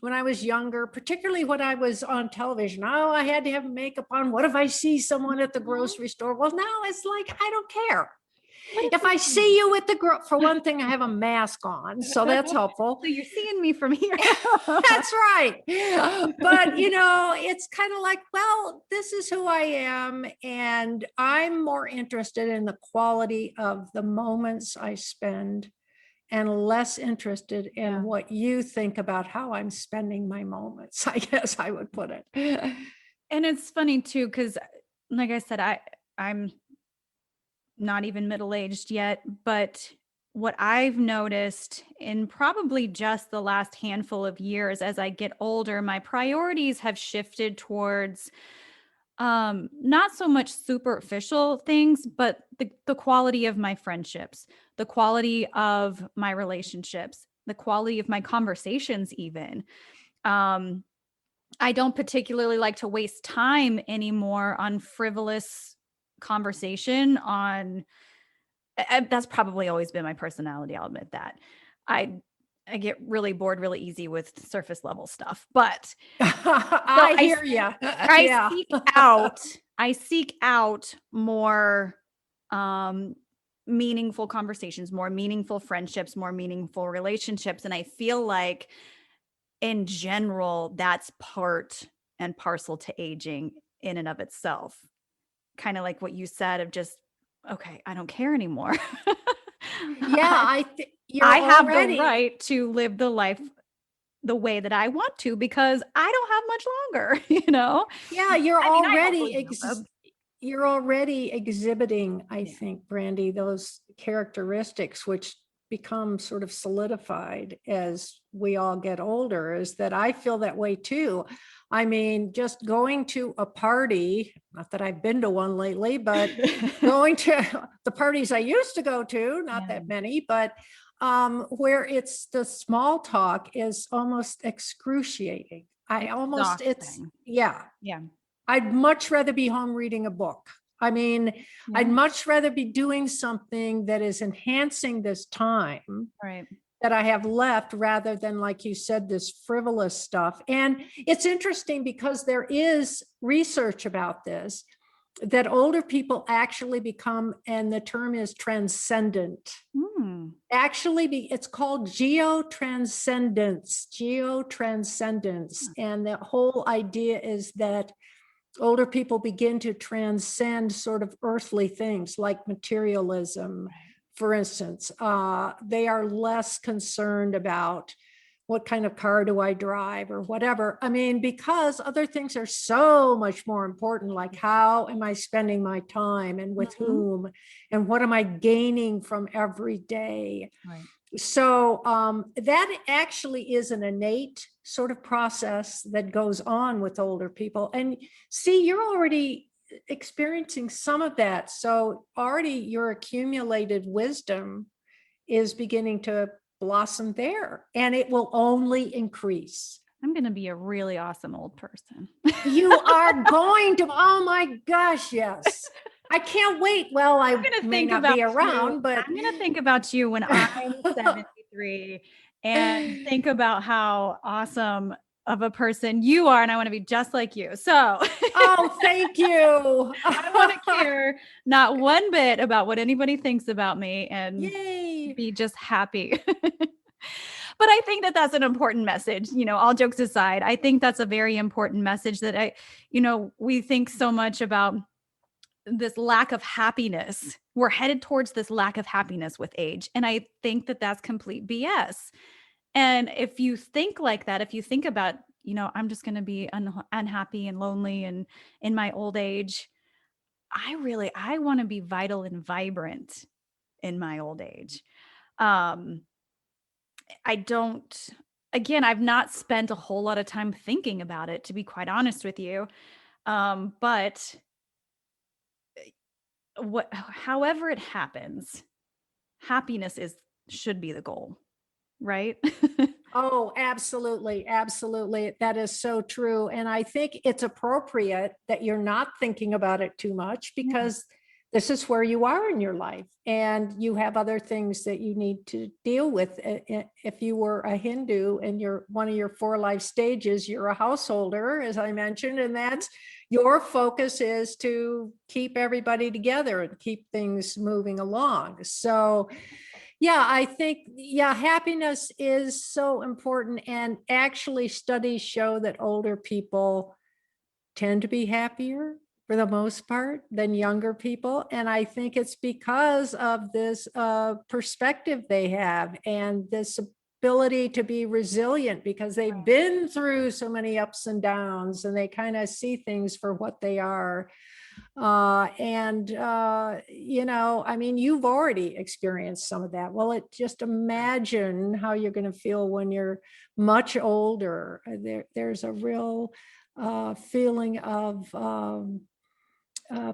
when I was younger, particularly when I was on television, I had to have makeup on. What if I see someone at the grocery store? Well, now it's like, I don't care. If I see you at for one thing, I have a mask on, so that's helpful. So you're seeing me from here. That's right. But, it's kind of like, well, this is who I am. And I'm more interested in the quality of the moments I spend, and less interested in what you think about how I'm spending my moments, I guess I would put it. And it's funny too, because like I said, I'm not even middle-aged yet, but what I've noticed in probably just the last handful of years as I get older, my priorities have shifted towards not so much superficial things, but the quality of my friendships, the quality of my relationships, the quality of my conversations even. I don't particularly like to waste time anymore on frivolous conversation that's probably always been my personality. I'll admit that. I get really bored really easy with surface level stuff, but so I hear you. I Yeah. seek out more meaningful conversations, more meaningful friendships, more meaningful relationships. And I feel like in general, that's part and parcel to aging in and of itself. Kind of like what you said of just, okay, I don't care anymore. Yeah, you're I have the already, right to live the life the way that I want to because I don't have much longer, yeah, I mean, I hopefully do, but you're already exhibiting, I yeah. think, Brandy, those characteristics which become sort of solidified as we all get older, is that I feel that way too. I mean, just going to a party, not that I've been to one lately, but going to the parties I used to go to, not Yeah. that many, but where it's the small talk is almost excruciating. Exhausting. Yeah, Yeah. I'd much rather be home reading a book. I mean, I'd Yeah. much rather be doing something that is enhancing this time Right. that I have left rather than, like you said, this frivolous stuff. And it's interesting because there is research about this, that older people actually become, and the term is transcendent. Actually, it's called geotranscendence. And the whole idea is that older people begin to transcend sort of earthly things like materialism, for instance. They are less concerned about what kind of car do I drive or whatever. I mean, because other things are so much more important, like how am I spending my time and with whom, and what am I gaining from every day? Right. So that actually is an innate sort of process that goes on with older people. And see, you're already experiencing some of that. So already your accumulated wisdom is beginning to blossom there, and it will only increase. I'm going to be a really awesome old person. You are going to, oh my gosh, yes. I can't wait. Well, I may not be around, but I'm going to think about you when I'm 73 and think about how awesome of a person you are. And I want to be just like you. So oh, thank you. I want to care not one bit about what anybody thinks about me and Yay. be just happy. But I think that that's an important message, all jokes aside. I think that's a very important message that we think so much about this lack of happiness. We're headed towards this lack of happiness with age. And I think that that's complete BS. And if you think like that, if you think about, I'm just going to be unhappy and lonely and in my old age, I want to be vital and vibrant in my old age. I've not spent a whole lot of time thinking about it, to be quite honest with you. But however it happens, happiness should be the goal, right? Oh, absolutely. Absolutely. That is so true. And I think it's appropriate that you're not thinking about it too much, because this is where you are in your life and you have other things that you need to deal with. If you were a Hindu and one of your 4 life stages, you're a householder, as I mentioned, and that's your focus is to keep everybody together and keep things moving along. So yeah, I think, happiness is so important. And actually studies show that older people tend to be happier for the most part than younger people. And I think it's because of this perspective they have and this ability to be resilient, because they've been through so many ups and downs and they kind of see things for what they are. I mean, you've already experienced some of that. Well, just imagine how you're going to feel when you're much older. There's a real feeling of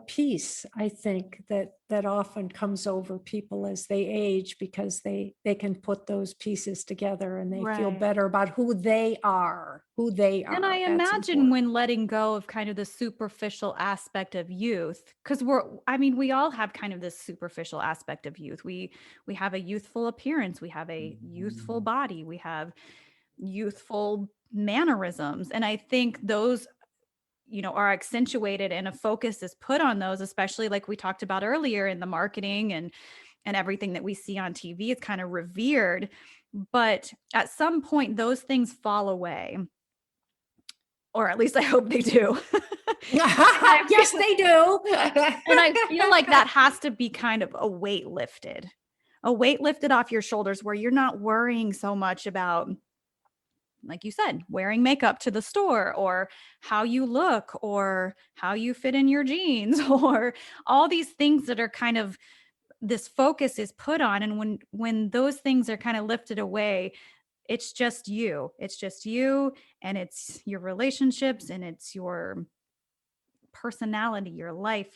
peace, I think, that often comes over people as they age, because they can put those pieces together and they feel Right. better about who they are. And I That's imagine important. when letting go of kind of the superficial aspect of youth, because we all have kind of this superficial aspect of youth. We have a youthful appearance, we have a youthful body, we have youthful mannerisms. And I think those, are accentuated and a focus is put on those, especially like we talked about earlier in the marketing and everything that we see on TV. It's kind of revered, but at some point those things fall away, or at least I hope they do. Yes, they do. And I feel like that has to be kind of a weight lifted off your shoulders, where you're not worrying so much about, like you said, wearing makeup to the store, or how you look, or how you fit in your jeans, or all these things that are kind of, this focus is put on. And when those things are kind of lifted away, it's just you. It's just you, and it's your relationships, and it's your personality, your life,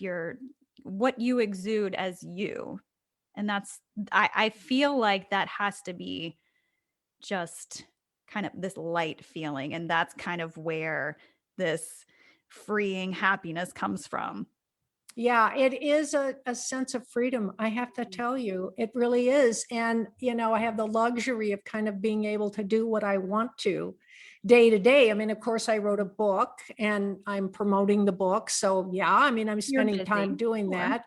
what you exude as you. And I feel like that has to be just kind of this light feeling. And that's kind of where this freeing happiness comes from. Yeah, it is a sense of freedom. I have to tell you, it really is. And, I have the luxury of kind of being able to do what I want to day to day. I mean, of course, I wrote a book and I'm promoting the book. So yeah, I mean, I'm You're spending time busy. doing Sure. that.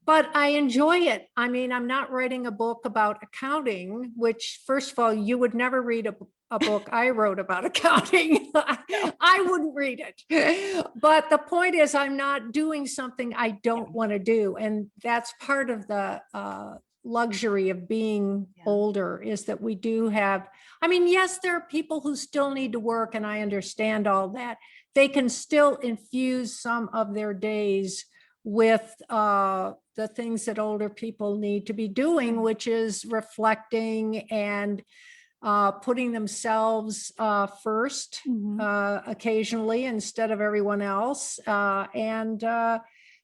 But I enjoy it. I mean, I'm not writing a book about accounting, which, first of all, you would never read a book I wrote about accounting. I wouldn't read it. But the point is, I'm not doing something I don't want to do. And that's part of the luxury of being older, is that we do have, I mean, yes, there are people who still need to work, and I understand all that. They can still infuse some of their days with the things that older people need to be doing, which is reflecting and putting themselves first occasionally instead of everyone else.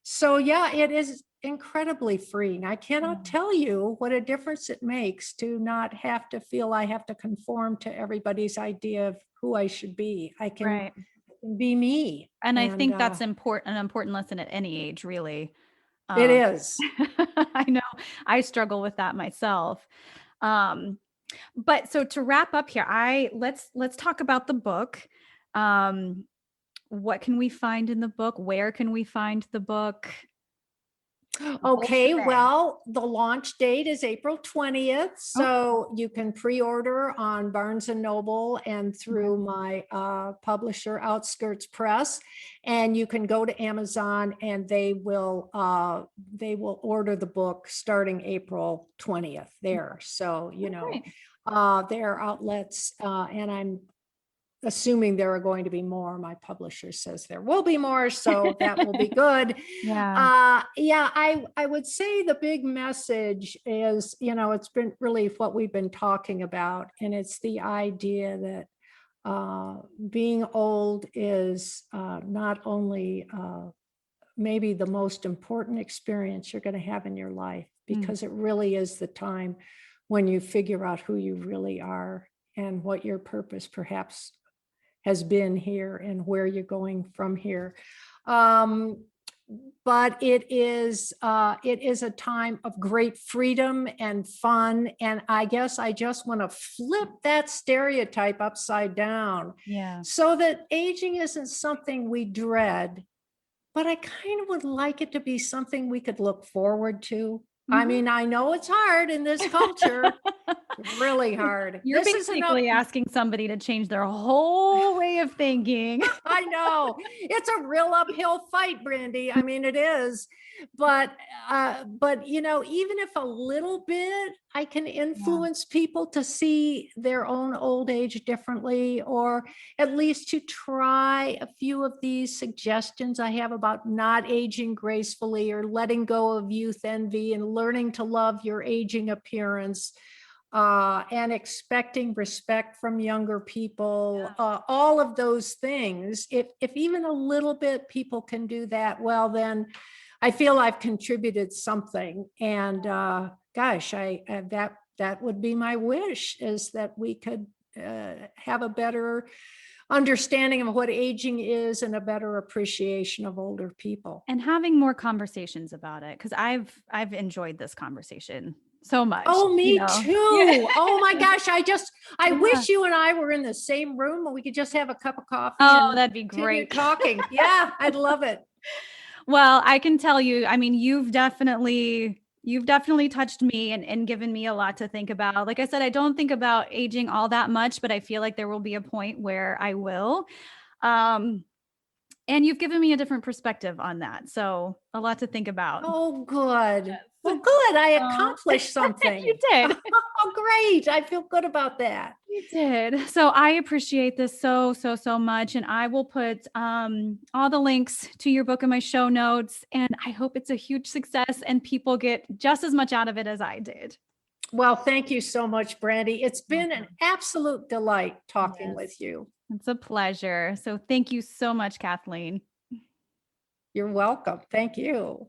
So yeah, it is incredibly freeing. I cannot tell you what a difference it makes to not have to feel I have to conform to everybody's idea of who I should be. I can be me. And I think that's an important lesson at any age, really. It is. I know I struggle with that myself. But so to wrap up here, let's talk about the book. What can we find in the book? Where can we find the book? Okay, well, the launch date is April 20th. So you can pre-order on Barnes and Noble and through my publisher, Outskirts Press. And you can go to Amazon and they will order the book starting April 20th there. So, there are outlets, and I'm assuming there are going to be more. My publisher says there will be more, so that will be good. I would say the big message is, it's been really what we've been talking about, and it's the idea that being old is not only maybe the most important experience you're going to have in your life, because it really is the time when you figure out who you really are and what your purpose perhaps has been here and where you're going from here. But it is a time of great freedom and fun. And I guess I just want to flip that stereotype upside down. So that aging isn't something we dread, but I kind of would like it to be something we could look forward to. I mean, I know it's hard in this culture, really hard. You're basically asking somebody to change their whole way of thinking. I know it's a real uphill fight, Brandy. I mean, it is, but even if a little bit, I can influence people to see their own old age differently, or at least to try a few of these suggestions I have about not aging gracefully, or letting go of youth envy and learning to love your aging appearance. and expecting respect from younger people, all of those things. If even a little bit people can do that, well, then I feel I've contributed something. And gosh, that would be my wish, is that we could have a better understanding of what aging is and a better appreciation of older people. And having more conversations about it, because I've enjoyed this conversation so much. Oh, me too. Yeah. Oh my gosh. I wish you and I were in the same room and we could just have a cup of coffee. Oh, and that'd be continue great. talking. Yeah, I'd love it. Well, I can tell you, I mean, you've definitely touched me and given me a lot to think about. Like I said, I don't think about aging all that much, but I feel like there will be a point where I will. And you've given me a different perspective on that. So a lot to think about. Oh, good. Yes. Well, good. I accomplished something. You did. Oh, great. I feel good about that. You did. So I appreciate this so much. And I will put all the links to your book in my show notes. And I hope it's a huge success and people get just as much out of it as I did. Well, thank you so much, Brandy. It's been an absolute delight talking with you. It's a pleasure. So thank you so much, Kathleen. You're welcome. Thank you.